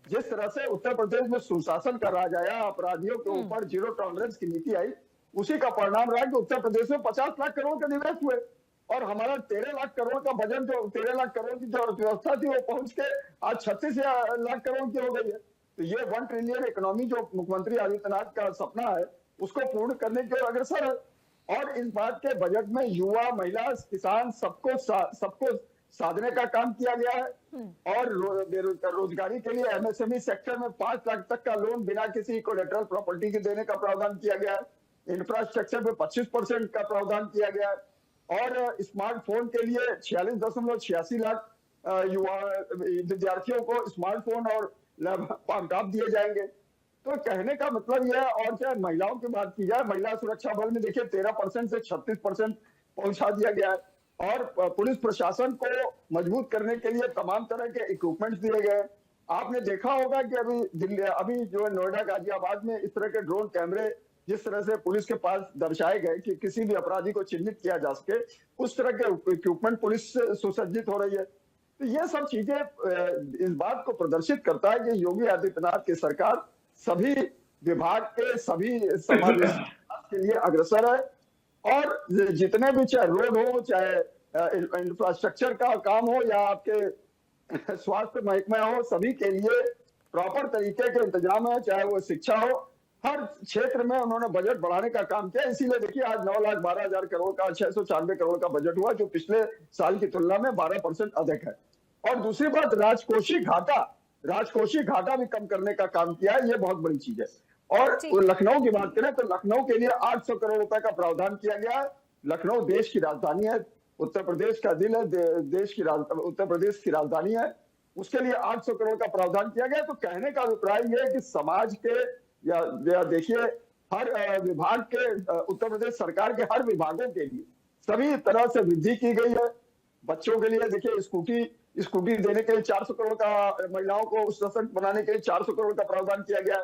जिस तरह से उत्तर प्रदेश में सुशासन का राज आया, अपराधियों के ऊपर जीरो टॉलरेंस की नीति आई, उसी का परिणाम रहा कि उत्तर प्रदेश में 50 लाख करोड़ के निवेश हुए और हमारा 13 लाख करोड़ का बजट, जो 13 लाख करोड़ की जो अर्थव्यवस्था थी वो पहुंच के आज 36 लाख करोड़ की हो गई है। तो ये 1 ट्रिलियन इकोनॉमी जो मुख्यमंत्री आदित्यनाथ का सपना है उसको पूर्ण करने की ओर अग्रसर है। और इस बात के बजट में युवा, महिला, किसान सबको साधने का काम किया गया है। और रोजगारी के लिए एमएसएमई सेक्टर में 5 लाख तक का लोन बिना किसी कोलेटरल प्रॉपर्टी के देने का प्रावधान किया गया है। इंफ्रास्ट्रक्चर पे 25% का प्रावधान किया गया है। और स्मार्टफोन के लिए 46.86 लाख युवा विद्यार्थियों को स्मार्टफोन और लैपटॉप दिए जाएंगे। तो कहने का मतलब यह है। और चाहे महिलाओं की बात की जाए, महिला सुरक्षा बल में देखिए 13% से 36% पहुंचा दिया गया है। और पुलिस प्रशासन को मजबूत करने के लिए तमाम तरह के इक्विपमेंट्स दिए गए। आपने देखा होगा कि अभी जो है नोएडा, गाजियाबाद में इस तरह के ड्रोन कैमरे जिस तरह से पुलिस के पास दर्शाए गए कि किसी भी अपराधी को चिन्हित किया जा सके, उस तरह के इक्विपमेंट पुलिस सुसज्जित हो रही है। तो ये सब चीजें इस बात को प्रदर्शित करता है कि योगी आदित्यनाथ की सरकार सभी विभाग के सभी समाज के लिए अग्रसर है। और जितने भी, चाहे रोड हो, चाहे इंफ्रास्ट्रक्चर का काम हो या आपके स्वास्थ्य महकमा हो, सभी के लिए प्रॉपर तरीके के इंतजाम है। चाहे वो शिक्षा हो, हर क्षेत्र में उन्होंने बजट बढ़ाने का काम किया। इसीलिए देखिए आज 9,12,000 करोड़ का 694 करोड़ का बजट हुआ, जो पिछले साल की तुलना में 12% अधिक है। और दूसरी बात, राजकोषीय घाटा भी कम करने का काम किया है, ये बहुत बड़ी चीज है। और लखनऊ की बात करें तो लखनऊ के लिए 800 करोड़ रुपए का प्रावधान किया गया है। लखनऊ देश की राजधानी है, उत्तर प्रदेश का दिल है, उत्तर प्रदेश की राजधानी है, उसके लिए 800 करोड़ का प्रावधान किया गया। तो कहने का अभिप्राय यह है कि समाज के या देखिए हर विभाग के, उत्तर प्रदेश सरकार के हर विभागों के लिए सभी तरह से वृद्धि की गई है। बच्चों के लिए देखिए स्कूटी देने के लिए 400 करोड़ का, महिलाओं को सशक्त बनाने के लिए 400 करोड़ का प्रावधान किया गया है।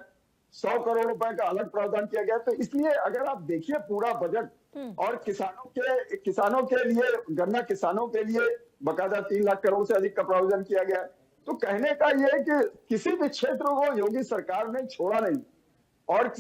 100 करोड़ रुपए का अलग प्रावधान किया गया। तो इसलिए अगर आप देखिए पूरा बजट, और किसानों के लिए, गन्ना किसानों के लिए बकायदा 3 लाख करोड़ से अधिक का प्रावधान किया गया है। तो कहने का यह है कि किसी भी क्षेत्र को योगी सरकार ने छोड़ा नहीं। और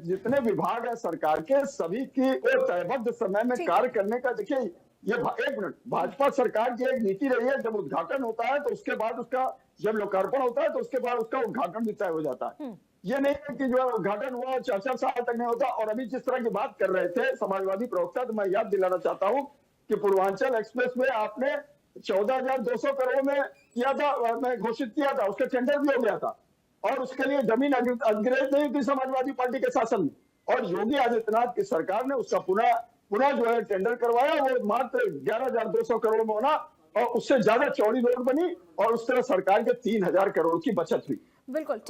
जितने विभाग है सरकार के, सभी की तयबद्ध समय में कार्य करने का, देखिए ये एक मिनट, भाजपा सरकार की एक नीति रही है, जब उद्घाटन होता है तो उसके बाद उसका, जब लोकार्पण होता है तो उसके बाद उसका उद्घाटन भी तय हो जाता है। ये नहीं है कि जो उद्घाटन हुआ 4-4 साल तक नहीं होता। और अभी जिस तरह की बात कर रहे थे समाजवादी प्रवक्ता, तो मैं याद दिलाना चाहता हूँ कि पूर्वांचल एक्सप्रेस वे आपने 14,200 करोड़ में किया था, में घोषित किया था, उसका टेंडर भी हो गया था। और उसके लिए जमीन अंग्रेज नहीं थी समाजवादी पार्टी के शासन में। और योगी आदित्यनाथ की सरकार ने उसका पुनः जो है टेंडर करवाया। वो मात्र 11,200 करोड़ में होना और उससे ज्यादा चौड़ी रोड बनी और उस तरह सरकार के 3,000 करोड़ की बचत हुई। बिल्कुल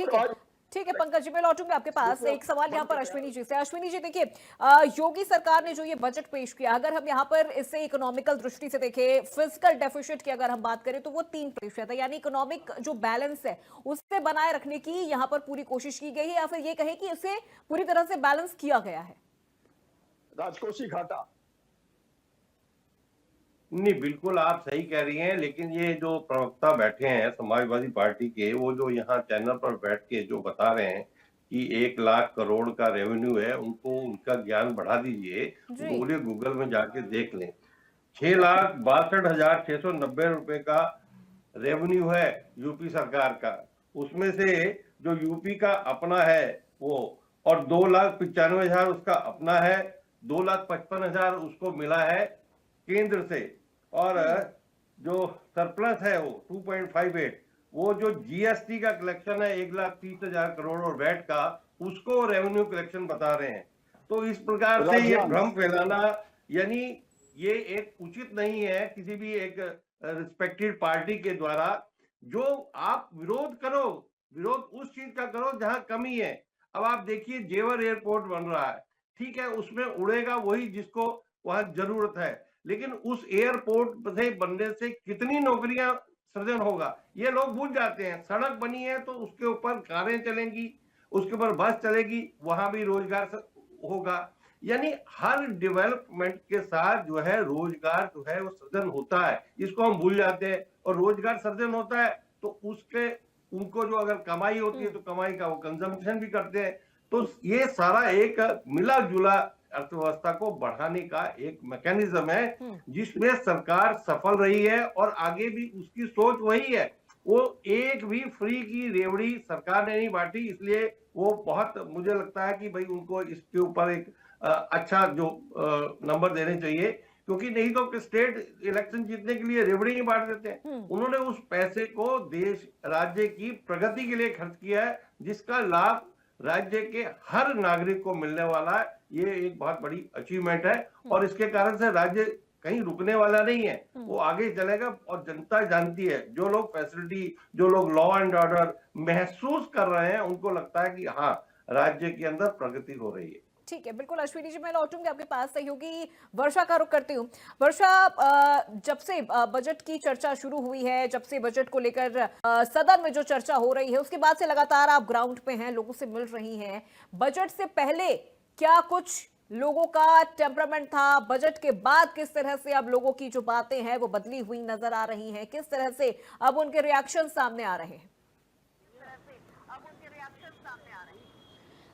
ठीक है पंकज जी, मैं लौटूंगी आपके पास। एक सवाल यहाँ पर अश्विनी जी से। अश्विनी जी, देखिए योगी सरकार ने जो ये बजट पेश किया, अगर हम यहाँ पर इसे इकोनॉमिकल दृष्टि से देखें, फिजिकल डेफिसिट की अगर हम बात करें तो वो 3% है, यानी इकोनॉमिक जो बैलेंस है उससे बनाए रखने की यहाँ पर पूरी कोशिश की गई है, या फिर ये कहे कि उसे पूरी तरह से बैलेंस किया गया है? राजकोषीय घाटा। नहीं, बिल्कुल आप सही कह रही हैं, लेकिन ये जो प्रवक्ता बैठे हैं समाजवादी पार्टी के, वो जो यहाँ चैनल पर बैठ के जो बता रहे हैं कि 1 लाख करोड़ का रेवेन्यू है, उनको उनका ज्ञान बढ़ा दीजिए, जी। उनको बोलिए गूगल में जाके देख लें। 6,62,690 रुपए का रेवेन्यू है यूपी सरकार का, उसमें से जो यूपी का अपना है वो, और 2,95,000 उसका अपना है, 2,55,000 उसको मिला है केंद्र से, और जो सरप्लस है वो 2.58, वो जो जीएसटी का कलेक्शन है 1,30,000 करोड़ और वैट का, उसको रेवेन्यू कलेक्शन बता रहे हैं। तो इस प्रकार से ये भ्रम फैलाना, यानी ये एक उचित नहीं है किसी भी एक रिस्पेक्टेड पार्टी के द्वारा। जो आप विरोध करो, विरोध उस चीज का करो जहां कमी है। अब आप देखिए जेवर एयरपोर्ट बन रहा है, ठीक है, उसमें उड़ेगा वही जिसको वहां जरूरत है, लेकिन उस एयरपोर्ट से बनने से कितनी नौकरियां सृजन होगा ये लोग भूल जाते हैं। सड़क बनी है तो उसके ऊपर कारें चलेंगी, उसके ऊपर बस चलेगी, वहां भी रोजगार होगा। यानी हर डेवलपमेंट के साथ जो है रोजगार जो है वो सृजन होता है, इसको हम भूल जाते हैं। और रोजगार सृजन होता है तो उसके उनको जो अगर कमाई होती है तो कमाई का वो कंजम्पशन भी करते हैं। तो ये सारा एक मिला जुला अर्थव्यवस्था को बढ़ाने का एक मैकेनिज्म है जिसमें सरकार सफल रही है, और आगे भी उसकी सोच वही है। वो एक भी फ्री की रेवड़ी सरकार ने नहीं बांटी, इसलिए वो बहुत, मुझे लगता है कि भाई उनको इसके ऊपर एक अच्छा जो नंबर देने चाहिए, क्योंकि नहीं तो स्टेट इलेक्शन जीतने के लिए रेवड़ी नहीं बांट देते हैं। उन्होंने उस पैसे को देश राज्य की प्रगति के लिए खर्च किया है, जिसका लाभ राज्य के हर नागरिक को मिलने वाला है। ये एक बहुत बड़ी अचीवमेंट है, और इसके कारण से राज्य कहीं रुकने वाला नहीं है, वो आगे चलेगा। और जनता जानती है, जो लोग फैसिलिटी, जो लोग लॉ एंड ऑर्डर महसूस कर रहे हैं, उनको लगता है कि हाँ, राज्य के अंदर प्रगति हो रही है। ठीक है, बिल्कुल अश्विनी जी, मैं लौटूंगी आपके पास। सहयोगी वर्षा का रुख करती हूँ। वर्षा, जब से बजट की चर्चा शुरू हुई है, जब से बजट को लेकर सदन में जो चर्चा हो रही है, उसके बाद से लगातार आप ग्राउंड पे हैं, लोगों से मिल रही हैं। बजट से पहले क्या कुछ लोगों का टेम्परामेंट था, बजट के बाद किस तरह से अब लोगों की जो बातें हैं वो बदली हुई नजर आ रही हैं, किस तरह से अब उनके रिएक्शन सामने आ रहे हैं?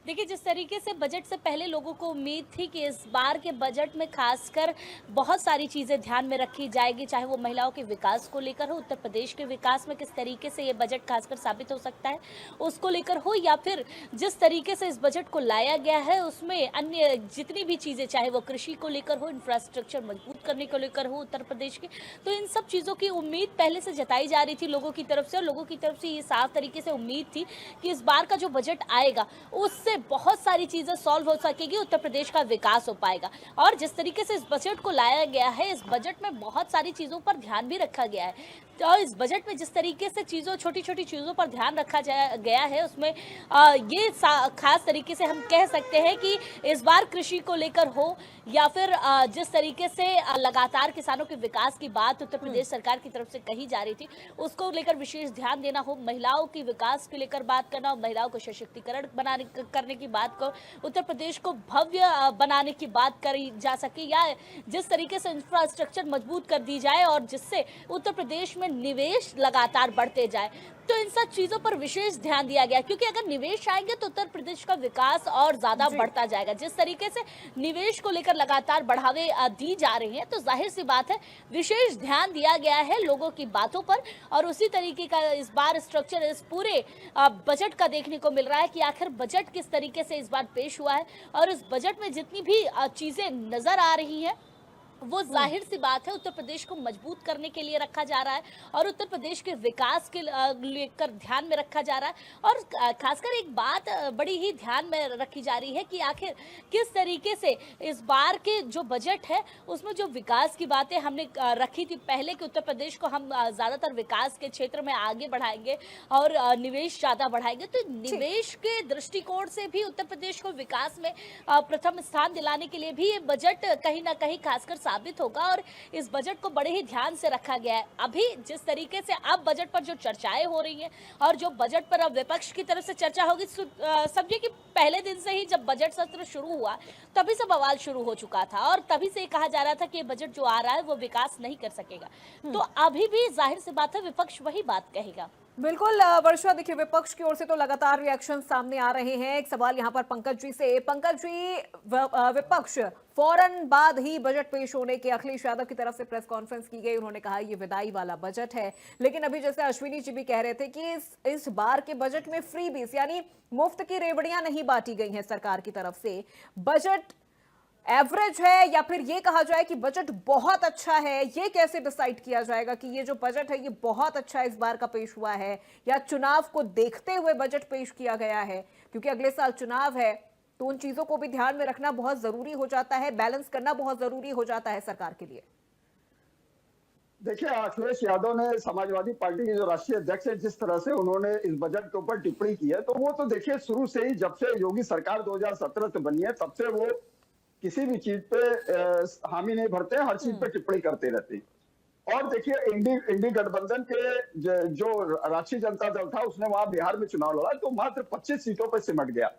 देखिए, जिस तरीके से बजट से पहले लोगों को उम्मीद थी कि इस बार के बजट में खासकर बहुत सारी चीज़ें ध्यान में रखी जाएगी, चाहे वो महिलाओं के विकास को लेकर हो, उत्तर प्रदेश के विकास में किस तरीके से ये बजट खासकर साबित हो सकता है उसको लेकर हो, या फिर जिस तरीके से इस बजट को लाया गया है उसमें अन्य जितनी भी चीज़ें, चाहे वो कृषि को लेकर हो, इंफ्रास्ट्रक्चर मजबूत करने को लेकर हो उत्तर प्रदेश के, तो इन सब चीज़ों की उम्मीद पहले से जताई जा रही थी लोगों की तरफ से। और लोगों की तरफ से ये साफ तरीके से उम्मीद थी कि इस बार का जो बजट आएगा उससे बहुत सारी चीजें सॉल्व हो सकेगी, उत्तर प्रदेश का विकास हो पाएगा। और जिस तरीके से इस बजट को लाया गया है, इस बजट में बहुत सारी चीजों पर ध्यान भी रखा गया है। तो इस बजट में जिस तरीके से छोटी छोटी चीजों पर ध्यान रखा गया है, उसमें ये खास तरीके से हम कह सकते हैं कि इस बार कृषि को लेकर हो, या फिर जिस तरीके से लगातार किसानों के विकास की बात उत्तर प्रदेश सरकार की तरफ से कही जा रही थी, उसको लेकर विशेष ध्यान देना हो, महिलाओं की विकास को लेकर बात करना हो, महिलाओं को सशक्तिकरण करने की बात को, उत्तर प्रदेश को भव्य बनाने की बात करी जा सके, या जिस तरीके से इंफ्रास्ट्रक्चर मजबूत कर दी जाए और जिससे उत्तर प्रदेश में निवेश लगातार बढ़ते जाए, तो इन सब चीजों पर विशेष ध्यान दिया गया। क्योंकि अगर निवेश आएंगे तो उत्तर प्रदेश का विकास और ज्यादा बढ़ता जाएगा। जिस तरीके से निवेश को लेकर लगातार बढ़ावे दी जा रही है, तो जाहिर सी बात है विशेष ध्यान दिया गया है लोगों की बातों पर। और उसी तरीके का इस बार स्ट्रक्चर इस पूरे बजट का देखने को मिल रहा है कि आखिर बजट किस तरीके से इस बार पेश हुआ है। और इस बजट में जितनी भी चीजें नजर आ रही हैं, वो जाहिर सी बात है उत्तर प्रदेश को मजबूत करने के लिए रखा जा रहा है, और उत्तर प्रदेश के विकास के लेकर ध्यान में रखा जा रहा है। और खासकर एक बात बड़ी ही ध्यान में रखी जा रही है कि आखिर किस तरीके से इस बार के जो बजट है उसमें जो विकास की बातें हमने रखी थी पहले, कि उत्तर प्रदेश को हम ज़्यादातर विकास के क्षेत्र में आगे बढ़ाएंगे और निवेश ज़्यादा बढ़ाएंगे, तो निवेश के दृष्टिकोण से भी उत्तर प्रदेश को विकास में प्रथम स्थान दिलाने के लिए भी ये बजट कहीं ना कहीं खासकर साबित होगा और इस बजट को बड़े ही ध्यान से रखा गया है। अभी जिस तरीके से अब बजट पर जो चर्चाएं हो रही हैं और जो बजट पर अब विपक्ष की तरफ से चर्चा होगी, समझिए कि पहले दिन से ही जब बजट सत्र शुरू हुआ तभी से बवाल शुरू हो चुका था और तभी से कहा जा रहा था कि ये बजट जो आ रहा है वो विकास नहीं कर सकेगा। तो अभी भी जाहिर सी बात है विपक्ष वही बात कहेगा। बिल्कुल वर्षा, देखिए विपक्ष की ओर से तो लगातार रिएक्शन सामने आ रहे हैं। एक सवाल यहाँ पर पंकज जी से। पंकज जी, विपक्ष फौरन बाद ही बजट पेश होने के अखिलेश यादव की तरफ से प्रेस कॉन्फ्रेंस की गई, उन्होंने कहा ये विदाई वाला बजट है। लेकिन अभी जैसे अश्विनी जी भी कह रहे थे कि इस बार के बजट में फ्रीबीज यानी मुफ्त की रेवड़ियां नहीं बांटी गई हैं सरकार की तरफ से। बजट एवरेज है या फिर ये कहा जाए कि बजट बहुत अच्छा है, ये कैसे डिसाइड किया जाएगा कि ये जो बजट है ये बहुत अच्छा इस बार का पेश हुआ है या चुनाव को देखते हुए बजट पेश किया गया है? क्योंकि अगले साल चुनाव है तो उन चीजों को भी ध्यान में रखना बहुत जरूरी हो जाता है, बैलेंस करना बहुत जरूरी हो जाता है सरकार के लिए। देखिए, अखिलेश यादव ने समाजवादी पार्टी के जो राष्ट्रीय अध्यक्ष है, जिस तरह से उन्होंने इस बजट के ऊपर टिप्पणी की है, तो वो तो देखिए शुरू से ही, जब से योगी सरकार 2017 से बनी है तब से वो किसी भी चीज पे हामी नहीं भरते, हर चीज पे टिप्पणी करते रहते। और देखिए इंडी गठबंधन के जो राष्ट्रीय जनता दल था उसने वहां बिहार में चुनाव लड़ा तो मात्र 25 सीटों पर सिमट गया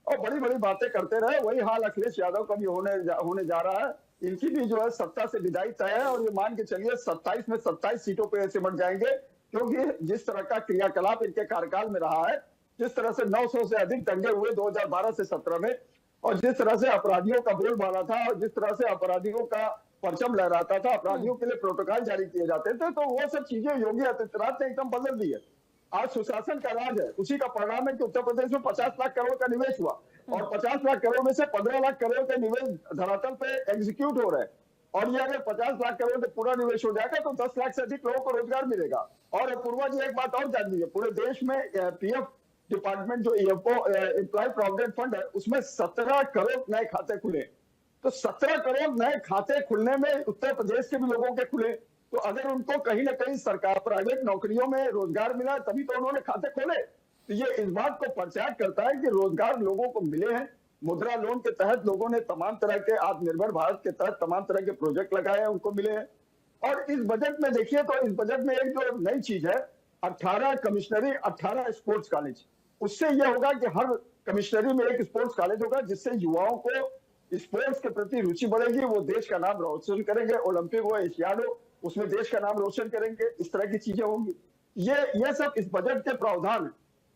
और बड़ी बड़ी बातें करते रहे। वही हाल अखिलेश यादव का भी होने जा रहा है। इनकी भी जो है सत्ता से विदाई तय है और ये मान के चलिए 27 में 27 सीटों पर सिमट जाएंगे, क्योंकि जिस तरह का क्रियाकलाप इनके कार्यकाल में रहा है, जिस तरह से 900 से अधिक दंगे हुए 2012 से 17 में, और जिस तरह से अपराधियों का बोलबाला था और जिस तरह से अपराधियों का परचम लहराता था, अपराधियों के लिए प्रोटोकॉल जारी किए जाते थे, तो वो सब चीजें योगी आदित्यनाथ ने एकदम बदल दी है। आज सुशासन का राज है, उसी का परिणाम है कि उत्तर प्रदेश में 50 लाख करोड़ का निवेश हुआ और 50 लाख करोड़ में से 15 लाख करोड़ का निवेश धरातल पे एग्जीक्यूट हो रहा है। और ये अगर 50 लाख करोड़ का पूरा निवेश हो जाएगा तो 10 लाख से अधिक लोगों को रोजगार मिलेगा। और पूर्वा जी एक बात और जान लीजिए, पूरे देश में पीएफ डिपार्टमेंट जो एम्प्लॉय प्रोविडेंट फंड है उसमें 17 करोड़ नए खाते खुले। तो 17 करोड़ नए खाते खुलने में उत्तर प्रदेश के भी लोगों के खुले, तो अगर उनको कहीं ना कहीं सरकार प्राइवेट नौकरियों में रोजगार मिला तभी तो उन्होंने खाते खोले। तो ये इस बात को प्रचार करता है कि रोजगार लोगों को मिले हैं। मुद्रा लोन के तहत लोगों ने तमाम तरह के, आत्मनिर्भर भारत के तहत तमाम तरह के प्रोजेक्ट लगाए हैं, उनको मिले हैं। और इस बजट में देखिए तो इस बजट में एक जो नई चीज है, 18 कमिश्नरी 18 स्पोर्ट्स कॉलेज। उससे यह होगा कि हर कमिश्नरी में एक स्पोर्ट्स कॉलेज होगा, जिससे युवाओं को स्पोर्ट्स के प्रति रुचि बढ़ेगी, वो देश का नाम रोशन करेंगे, ओलंपिक हो एशियाड हो उसमें देश का नाम रोशन करेंगे, इस तरह की चीजें होंगी। ये सब इस बजट के प्रावधान है।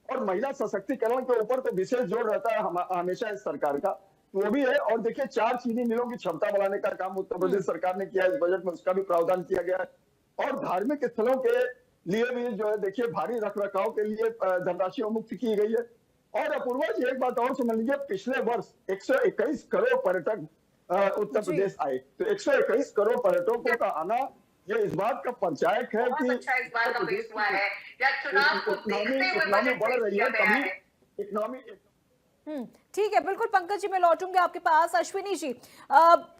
और महिला सशक्तिकरण के ऊपर तो विशेष जोर रहता है हमेशा इस सरकार का, वो भी है। और देखिए 4 चीनी मिलों की क्षमता बढ़ाने का काम उत्तर प्रदेश सरकार ने किया, इस बजट में उसका भी प्रावधान किया गया है। और धार्मिक स्थलों के लिए भी जो है देखिए भारी रखरखाव के लिए धनराशि मुक्त की गई है। और अपूर्वा जी एक बात और समझ लीजिए, पिछले वर्ष 121 करोड़ पर्यटक उत्तर प्रदेश आए, तो 121 करोड़ पर्यटकों का आना ये इस बात का परिचायक है कि इकोनॉमी बढ़ रही है, तभी इकोनॉमी। ठीक है, बिल्कुल पंकज जी मैं लौटूंगी आपके पास। अश्विनी जी,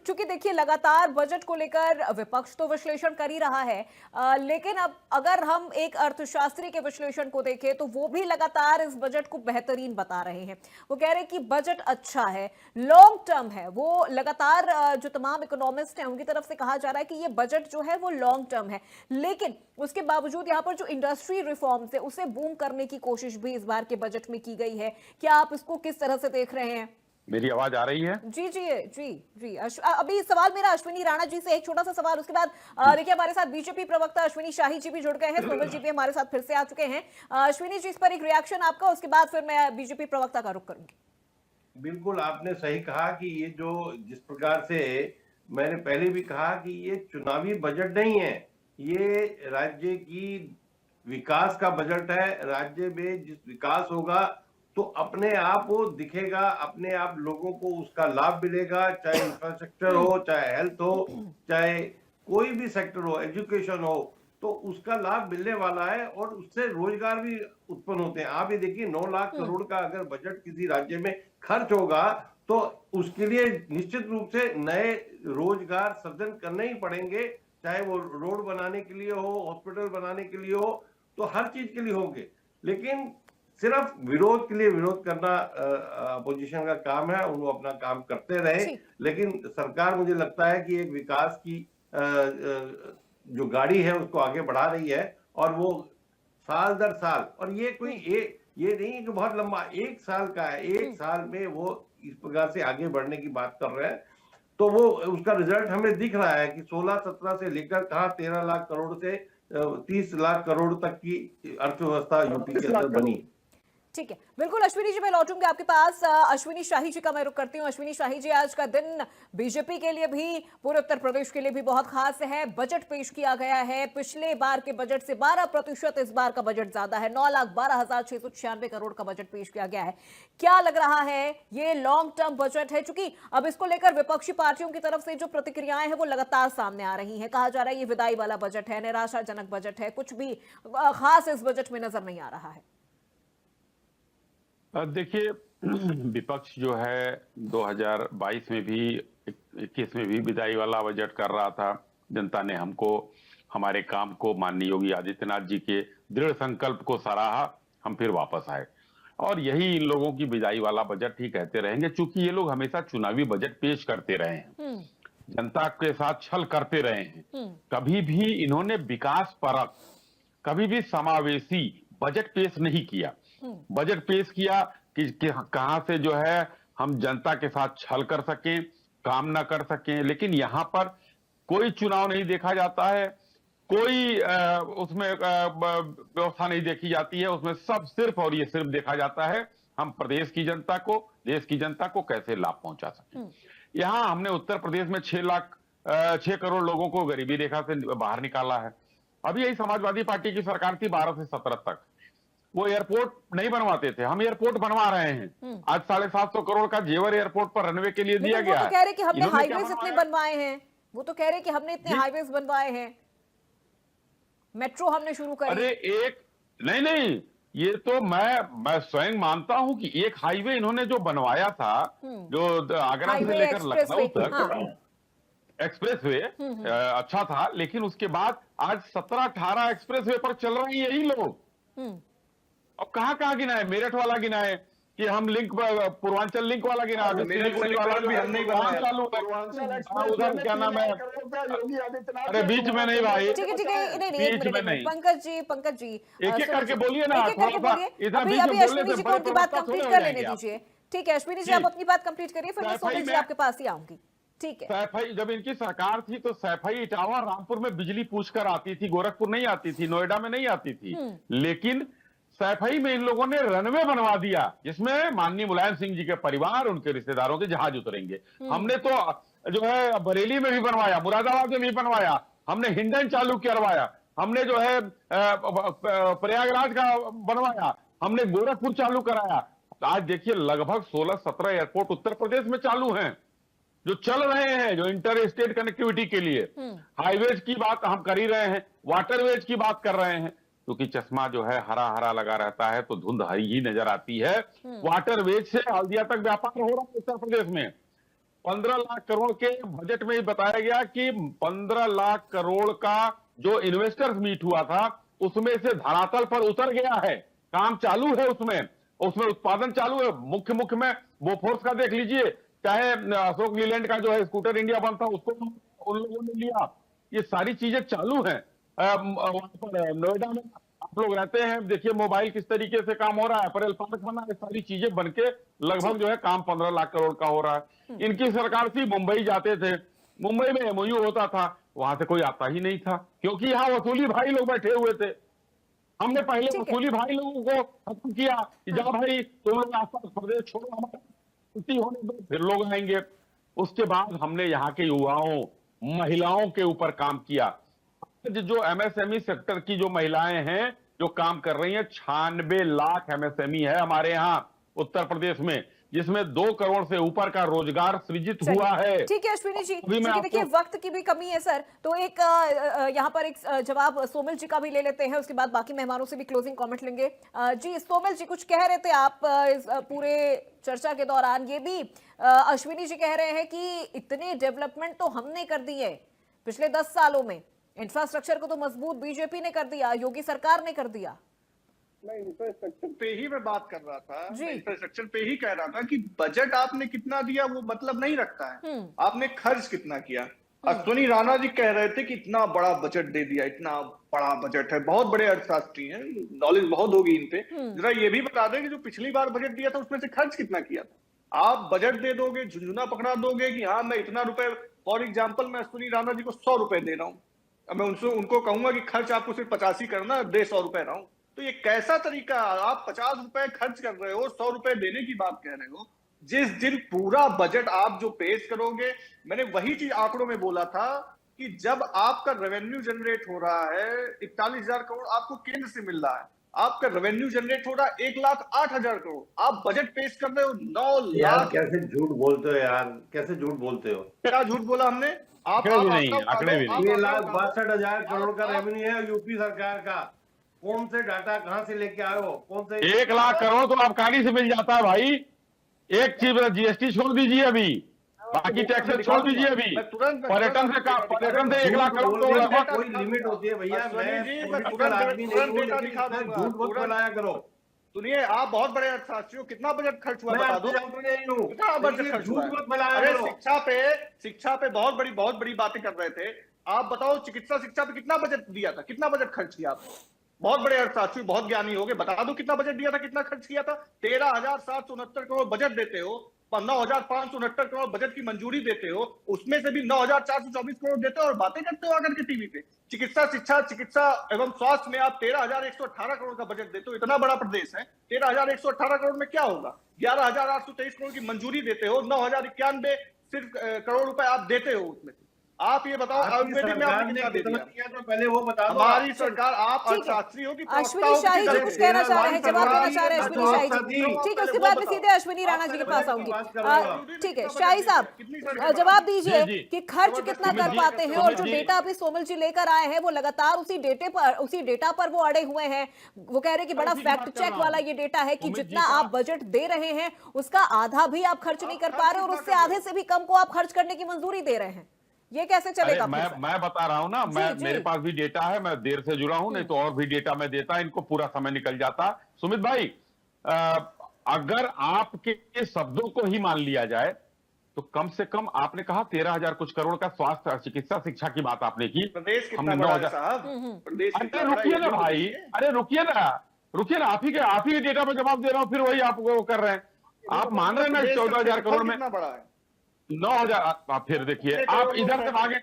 चूंकि देखिए लगातार बजट को लेकर विपक्ष तो विश्लेषण कर ही रहा है, लेकिन अब अगर हम एक अर्थशास्त्री के विश्लेषण को देखें तो वो भी लगातार इस बजट को बेहतरीन बता रहे हैं। वो कह रहे हैं कि बजट अच्छा है, लॉन्ग टर्म है। वो लगातार जो तमाम इकोनॉमिस्ट हैं उनकी तरफ से कहा जा रहा है कि ये बजट जो है वो लॉन्ग टर्म है, लेकिन उसके बावजूद यहाँ पर जो इंडस्ट्री रिफॉर्म्स है उसे बूम करने की कोशिश भी इस बार के बजट में की गई है। क्या आप इसको किस तरह से देख रहे हैं? मेरी आवाज आ रही है? जी जी जी जी। अभी सवाल मेरा अश्विनी राणा जी से, एक छोटा सा सवाल, उसके बाद देखिए हमारे साथ बीजेपी प्रवक्ता अश्विनी शाही जी भी जुड़ गए हैं, सोनल जी भी हमारे साथ फिर से आ चुके हैं। अश्विनी जी, इस पर एक रिएक्शन आपका, उसके बाद फिर मैं बीजेपी प्रवक्ता का रुख करूंगी। बिल्कुल आपने सही कहा कि ये जो जिस प्रकार से मैंने पहले भी कहा कि ये चुनावी बजट नहीं है, ये राज्य की विकास का बजट है। राज्य में जिस विकास होगा तो अपने आप वो दिखेगा, अपने आप लोगों को उसका लाभ मिलेगा, चाहे इंफ्रास्ट्रक्चर हो, चाहे हेल्थ हो, चाहे कोई भी सेक्टर हो, एजुकेशन हो, तो उसका लाभ मिलने वाला है और उससे रोजगार भी उत्पन्न होते हैं। आप ये देखिए 9 लाख करोड़ का अगर बजट किसी राज्य में खर्च होगा तो उसके लिए निश्चित रूप से नए रोजगार सृजन करने ही पड़ेंगे, चाहे वो रोड बनाने के लिए हो, हॉस्पिटल बनाने के लिए हो, तो हर चीज के लिए होंगे। लेकिन सिर्फ विरोध के लिए विरोध करना अपोजिशन का काम है, वो अपना काम करते रहे। लेकिन सरकार मुझे लगता है कि एक विकास की जो गाड़ी है उसको आगे बढ़ा रही है, और वो साल दर साल, और ये कोई ये नहीं है कि बहुत लंबा 1 साल का है, 1 साल में वो इस प्रकार से आगे बढ़ने की बात कर रहे हैं। तो वो उसका रिजल्ट हमें दिख रहा है कि 16-17 से लेकर कहां 13 लाख करोड़ से 30 लाख करोड़ तक की अर्थव्यवस्था यूपी के अंदर बनी। ठीक है, बिल्कुल अश्विनी जी, मैं लौटूंगी आपके पास। अश्विनी शाही जी का मैं रुख करती हूँ। अश्विनी शाही जी, आज का दिन बीजेपी के लिए भी, पूरे उत्तर प्रदेश के लिए भी बहुत खास है। बजट पेश किया गया है, पिछले बार के बजट से 12% इस बार का बजट ज्यादा है। 9,12,696 करोड़ का बजट पेश किया गया है। क्या लग रहा है, ये लॉन्ग टर्म बजट है? चूंकि अब इसको लेकर विपक्षी पार्टियों की तरफ से जो प्रतिक्रियाएं हैं वो लगातार सामने आ रही हैं। कहा जा रहा है ये विदाई वाला बजट है, निराशाजनक बजट है, कुछ भी खास इस बजट में नजर नहीं आ रहा है। देखिए, विपक्ष जो है 2022 में भी, 21 में भी विदाई वाला बजट कर रहा था। जनता ने हमको, हमारे काम को, माननीय योगी आदित्यनाथ जी के दृढ़ संकल्प को सराहा, हम फिर वापस आए। और यही इन लोगों की विदाई वाला बजट ही कहते रहेंगे, क्योंकि ये लोग हमेशा चुनावी बजट पेश करते रहे हैं, जनता के साथ छल करते रहे हैं। कभी भी इन्होंने विकास परक, कभी भी समावेशी बजट पेश नहीं किया। बजट पेश किया कि कहां से जो है हम जनता के साथ छल कर सकें, काम ना कर सकें। लेकिन यहां पर कोई चुनाव नहीं देखा जाता है, कोई उसमें व्यवस्था नहीं देखी जाती है। उसमें सब सिर्फ और ये सिर्फ देखा जाता है हम प्रदेश की जनता को, देश की जनता को कैसे लाभ पहुंचा सकें। यहां हमने उत्तर प्रदेश में 6 करोड़ लोगों को गरीबी रेखा से बाहर निकाला है। अभी यही समाजवादी पार्टी की सरकार थी 12 से 17 तक, वो एयरपोर्ट नहीं बनवाते थे, हम एयरपोर्ट बनवा रहे हैं। आज 750 करोड़ का जेवर एयरपोर्ट पर रनवे के लिए दिया गया है। वो तो कह रहे कि हमने हाईवेज इतने बनवाए हैं, वो तो कह रहे कि हमने इतने हाईवेज बनवाए हैं, मेट्रो हमने शुरू करी। अरे एक नहीं, ये तो मैं स्वयं मानता हूं कि एक हाईवे इन्होंने जो बनवाया था, जो आगरा से लेकर लखनऊ तक एक्सप्रेसवे, अच्छा था। लेकिन उसके बाद आज 17-18 एक्सप्रेसवे पर चल रहे हैं यही लोग। अब कहां गिनाए? मेरठ वाला गिनाए कि हम लिंक, पूर्वांचल लिंक वाला गिना, भी हम नहीं बनाया। उधर क्या नाम है, अरे बीच में नहीं भाई, ठीक है, बीच में नहीं। पंकज जी एक एक करके बोलिए ना, अभी अश्विनी जी को उनकी बात कंप्लीट कर लेने दीजिए। ठीक है अश्विनी जी, आप अपनी बात कंप्लीट करिए, फिर मैं सोमेश जी आपके पास ही आऊंगी। ठीक है। सैफई, जब इनकी सरकार थी तो सैफई, इटावा, रामपुर में बिजली पूछ कर आती थी, गोरखपुर नहीं आती थी, नोएडा में नहीं आती थी। लेकिन सैफई में इन लोगों ने रनवे बनवा दिया, जिसमें माननीय मुलायम सिंह जी के परिवार, उनके रिश्तेदारों के जहाज उतरेंगे। हमने तो जो है बरेली में भी बनवाया, मुरादाबाद में भी बनवाया, हमने हिंडन चालू करवाया, हमने जो है प्रयागराज का बनवाया, हमने गोरखपुर चालू कराया। आज देखिए लगभग 16-17 एयरपोर्ट उत्तर प्रदेश में चालू हैं, जो चल रहे हैं, जो इंटर स्टेट कनेक्टिविटी के लिए। हाईवेज की बात हम कर ही रहे हैं, वाटरवेज की बात कर रहे हैं, क्योंकि चश्मा जो है हरा हरा लगा रहता है तो धुंध हरी ही नजर आती है। वाटरवेज से हल्दिया तक व्यापार हो रहा है उत्तर प्रदेश में। 15 लाख करोड़ के बजट में ही बताया गया कि 15 लाख करोड़ का जो इन्वेस्टर्स मीट हुआ था, उसमें से धरातल पर उतर गया है, काम चालू है, उसमें उत्पादन चालू है। मुख्य में बोफोर्स का देख लीजिए, चाहे अशोक लीलैंड का जो है स्कूटर इंडिया बनता, उसको उन लोगों ने लिया। ये सारी चीजें चालू हैं। वहां पर नोएडा में आप लोग रहते हैं, देखिए मोबाइल किस तरीके से काम हो रहा है, अपरेल पार्क बना है, सारी चीजें बनके लगभग जो है काम 15 लाख करोड़ का हो रहा है। इनकी सरकार थी, मुंबई जाते थे, मुंबई में एमओयू होता था, वहां से कोई आता ही नहीं था, क्योंकि यहाँ वसूली भाई लोग बैठे हुए थे। हमने पहले वसूली भाई लोगों को खत्म किया कि जा भाई तुम लोग आसपास प्रदेश छोड़ो, हमारा छुट्टी होने दो, फिर लोग आएंगे। उसके बाद हमने यहाँ के युवाओं, महिलाओं के ऊपर काम किया। जो एमएसएमई सेक्टर की जो महिलाएं हैं जो काम कर रही हैं, 96 लाख एमएसएमई है हमारे यहाँ उत्तर प्रदेश में, जिसमें 2 करोड़ से ऊपर का रोजगार सृजित हुआ है। ठीक है अश्विनी जी, देखिए वक्त की भी कमी है सर, तो एक यहाँ पर एक जवाब सोमेश जी का भी ले लेते हैं, उसके बाद बाकी मेहमानों से भी क्लोजिंग कमेंट लेंगे। जी सोमेश जी, कुछ कह रहे थे आप इस पूरे चर्चा के दौरान। ये भी अश्विनी जी कह रहे हैं कि इतने डेवलपमेंट तो हमने कर दी है पिछले 10 सालों में, इंफ्रास्ट्रक्चर को तो मजबूत बीजेपी ने कर दिया, योगी सरकार ने कर दिया। मैं इंफ्रास्ट्रक्चर पे ही मैं बात कर रहा था, जी। मैं इंफ्रास्ट्रक्चर पे ही कह रहा था कि बजट आपने कितना दिया वो मतलब नहीं रखता है, आपने खर्च कितना किया। अश्विनी राणा जी कह रहे थे कि इतना बड़ा बजट दे दिया, इतना बड़ा बजट है, बहुत बड़े अर्थशास्त्री हैं, नॉलेज बहुत होगी इन पे। जरा ये भी बता दें कि जो पिछली बार बजट दिया था उसमें से खर्च कितना किया था। आप बजट दे दोगे, झुंझुना पकड़ा दोगे कि हाँ मैं इतना रुपए, फॉर एग्जाम्पल मैं अश्विनी राणा जी को 100 रुपए दे रहा हूँ, अब मैं उनको कहूंगा कि खर्च आपको सिर्फ 85 करना, दे 100 रुपए रहा हूं, तो ये कैसा तरीका? आप 50 रुपए खर्च कर रहे हो, 100 रुपए देने की बात कह रहे हो। जिस दिन पूरा बजट आप जो पेश करोगे, मैंने वही चीज आंकड़ों में बोला था कि जब आपका रेवेन्यू जनरेट हो रहा है 41,000 करोड़ आपको केंद्र से मिल रहा है, आपका रेवेन्यू जनरेट हो रहा है 1,08,000 करोड़, आप बजट पेश कर रहे हो 9 लाख। कैसे झूठ बोलते हो यार, कैसे झूठ बोलते हो? क्या झूठ बोला हमने? आंकड़े भी नहीं, आंकड़े भी नहीं। 6,62,000 करोड़ का रेवेन्यू है यूपी सरकार का। कौन से डाटा कहां से लेके आए हो? कौन से 1 लाख करोड़ तो आबकारी से मिल जाता है भाई। एक चीज जीएसटी छोड़ दीजिए अभी, बाकी टैक्सेस छोड़ दीजिए अभी, पर्यटन से 1 लाख करोड़ तो लगभग कोई लिमिट होती है भैया। मैं पॉलिटिकल आदमी नहीं हूं, लेकिन इतना झूठ मत बनाया करो। सुनिए, आप बहुत बड़े अर्थशास्त्री हो, कितना बजट खर्च हुआ बता दो। कितना बजट खर्च हुआ? झूठ मत बनाया अरे करो। शिक्षा पे बहुत बड़ी बातें कर रहे थे आप। बताओ चिकित्सा शिक्षा पे कितना बजट दिया था, कितना बजट खर्च किया आपने? बहुत बड़े अर्थशास्त्री, बहुत ज्ञानी हो गए, बता दो कितना बजट दिया था, कितना खर्च किया था। 13,769 करोड़ बजट देते हो, 9,569 करोड़ बजट की मंजूरी देते हो, उसमें से भी 9,424 करोड़ देते हो और बातें करते हो आकर के टीवी पे। चिकित्सा एवं स्वास्थ्य में आप 13,118 करोड़ का बजट देते हो। इतना बड़ा प्रदेश है, 13,118 करोड़ में क्या होगा? 11,823 करोड़ की मंजूरी देते हो, 9,091 सिर्फ करोड़ रुपए आप देते हो उसमें। आप ये बताओ आयुर्वेदिक में आपने कितना दिया? तो पहले वो बता दो। हमारी सरकार, आप अर्थशास्त्री हो कि अश्विनी शाही जी कुछ कहना चाह रहे हैं, जवाब देना चाह रहे हैं अश्विनी शाही जी। ठीक है, उसके बाद में सीधे अश्विनी राणा जी के पास आऊंगी। ठीक है शाही साहब, जवाब दीजिए कि खर्च कितना कर पाते हैं, और जो डेटा अभी सोमल जी लेकर आए हैं वो लगातार उसी डेटा पर वो अड़े हुए हैं। वो कह रहे हैं कि बड़ा फैक्ट चेक वाला ये डेटा है कि जितना आप बजट दे रहे हैं उसका आधा भी आप खर्च नहीं कर पा रहे, और उससे आधे से भी कम को आप खर्च करने की मंजूरी दे रहे हैं। ये कैसे चलेगा? मैं बता रहा हूं ना, मेरे पास भी डेटा है, मैं देर से जुड़ा हूं, नहीं तो और भी डेटा मैं देता, इनको पूरा समय निकल जाता। सुमित भाई, अगर आपके शब्दों को ही मान लिया जाए तो कम से कम आपने कहा 13,000 कुछ करोड़ का स्वास्थ्य चिकित्सा शिक्षा की बात आपने की। प्रदेश कितना बड़ा है साहब? अरे रुकिए ना भाई, अरे रुकिए ना, आप ही के डेटा पे जवाब दे रहा हूं, फिर वही आप वो कर रहे हैं। आप मान रहे हैं ना 14,000 करोड़ में 9,000। आप फिर देखिए, आप इधर से आगे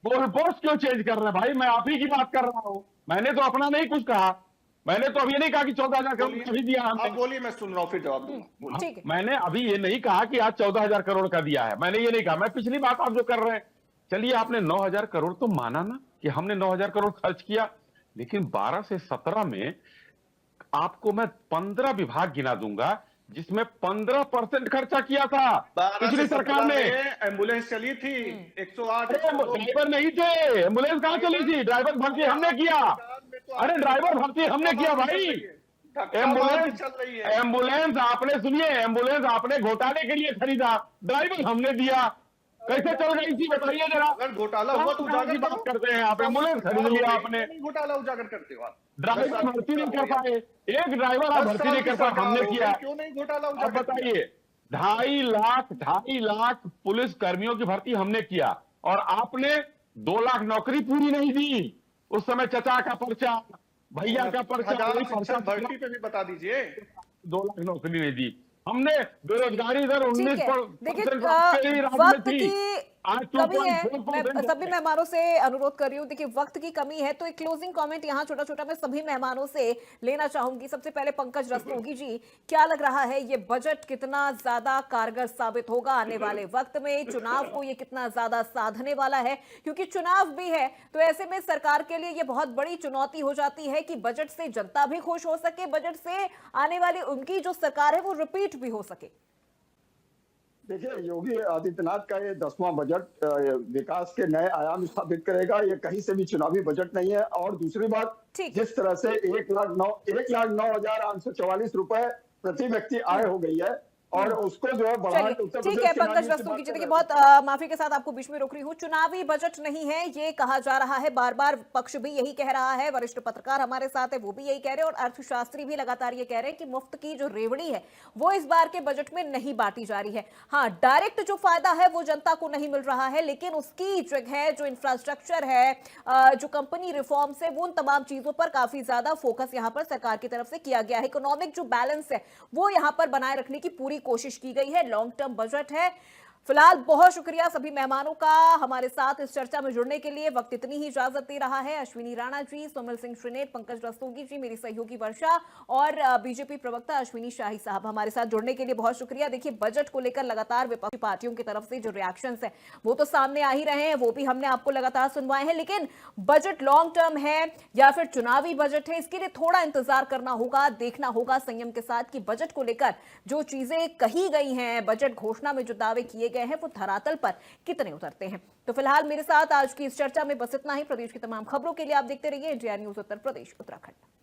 वो रिपोर्ट क्यों चेंज कर रहे हैं भाई? मैं आप ही की बात कर रहा हूं, मैंने तो अपना नहीं कुछ कहा। मैंने तो अभी नहीं कहा कि 14,000 करोड़ अभी दिया हमने। बोलिए, मैं सुन रहा हूं, फिर जवाब दूंगा। ठीक है, मैंने अभी ये नहीं कहा कि आज 14,000 करोड़ का दिया है, मैंने ये नहीं कहा। मैं पिछली बात आप जो कर रहे हैं, चलिए आपने 9,000 करोड़ तो माना ना कि हमने 9,000 करोड़ खर्च किया, लेकिन 12 से 17 में आपको मैं 15 विभाग गिना दूंगा जिसमें 15% खर्चा किया था पिछली सरकार ने। एम्बुलेंस चली थी 108। ड्राइवर नहीं थे, एम्बुलेंस कहां चली थी? ड्राइवर भर्ती हमने किया। अरे ड्राइवर भर्ती हमने किया भाई। एम्बुलेंस आपने, सुनिए, एम्बुलेंस आपने घोटाले के लिए खरीदा, ड्राइवर हमने दिया। कैसे चल रही थी बताइए जरा। अगर घोटाला हुआ तो उजागर बात करते हैं आप, एम्बुलेंस खरीद लिया आपने, घोटाला उजागर करते हो आप। ड्राइवर भर्ती नहीं कर पाए, एक ड्राइवर आप भर्ती नहीं कर पाए, हमने किया। क्यों नहीं घोटाला अब बताइए, 2.5 लाख पुलिस कर्मियों की भर्ती हमने किया, और आपने 2 लाख नौकरी पूरी नहीं दी। उस समय चचा का पर्चा, भैया का पर्चा, भर्ती पे भी बता दीजिए। 2 लाख नौकरी नहीं दी हमने। बेरोजगारी दर 19%। देखिए, वक्त की कमी है, मैं सभी मेहमानों से अनुरोध कर रही हूँ, देखिए वक्त की कमी है, तो एक क्लोजिंग कमेंट यहाँ छोटा मैं सभी मेहमानों से लेना चाहूंगी। सबसे पहले पंकज रस्तोगी जी, क्या लग रहा है ये बजट कितना ज्यादा कारगर साबित होगा आने वाले वक्त में? चुनाव को ये कितना ज्यादा साधने वाला है? क्योंकि चुनाव भी है, तो ऐसे में सरकार के लिए ये बहुत बड़ी चुनौती हो जाती है कि बजट से जनता भी खुश हो सके, बजट से आने वाली उनकी जो सरकार है वो रिपीट भी हो सके। देखिए, योगी आदित्यनाथ का ये 10वां बजट विकास के नए आयाम स्थापित करेगा। ये कहीं से भी चुनावी बजट नहीं है। और दूसरी बात, जिस तरह से 1,09,844 रुपए प्रति व्यक्ति आय हो गई है, और उसको जो है बढ़ा के उत्तर ठीक प्रदेश है के पंकज नागरिक की रस्तोगी बात जी, कर देखिए रहे बहुत माफी के साथ आपको बीच में रोक रही हूँ। चुनावी बजट नहीं है ये कहा जा रहा है, बार बार पक्ष भी यही कह रहा है, वरिष्ठ पत्रकार हमारे साथ है वो भी यही कह रहे हैं, और अर्थशास्त्री भी लगातार ये कह रहे हैं कि मुफ्त की जो रेवड़ी है वो इस बार के बजट में नहीं बांटी जा रही है। हाँ, डायरेक्ट जो फायदा है वो जनता को नहीं मिल रहा है, लेकिन उसकी जगह जो इंफ्रास्ट्रक्चर है, जो कंपनी रिफॉर्म्स है, वो उन तमाम चीजों पर काफी ज्यादा फोकस यहाँ पर सरकार की तरफ से किया गया है। इकोनॉमिक जो बैलेंस है वो यहाँ पर बनाए रखने की पूरी कोशिश की गई है। लॉन्ग टर्म बजट है। फिलहाल बहुत शुक्रिया सभी मेहमानों का हमारे साथ इस चर्चा में जुड़ने के लिए। वक्त इतनी ही इजाजत दे रहा है। अश्विनी राणा जी, सोमल सिंह श्रीनेत, पंकज रस्तोगी जी, मेरी सहयोगी वर्षा और बीजेपी प्रवक्ता अश्विनी शाही साहब, हमारे साथ जुड़ने के लिए बहुत शुक्रिया। देखिए, बजट को लेकर लगातार विपक्षी पार्टियों की तरफ से जो रिएक्शंस है वो तो सामने आ ही रहे हैं, वो भी हमने आपको लगातार सुनवाए हैं, लेकिन बजट लॉन्ग टर्म है या फिर चुनावी बजट है, इसके लिए थोड़ा इंतजार करना होगा, देखना होगा संयम के साथ कि बजट को लेकर जो चीजें कही गई हैं, बजट घोषणा में जो दावे किए गए हैं वो धरातल पर कितने उतरते हैं। तो फिलहाल मेरे साथ आज की इस चर्चा में बस इतना ही। प्रदेश की तमाम खबरों के लिए आप देखते रहिए इंडिया न्यूज उत्तर प्रदेश उत्तराखंड।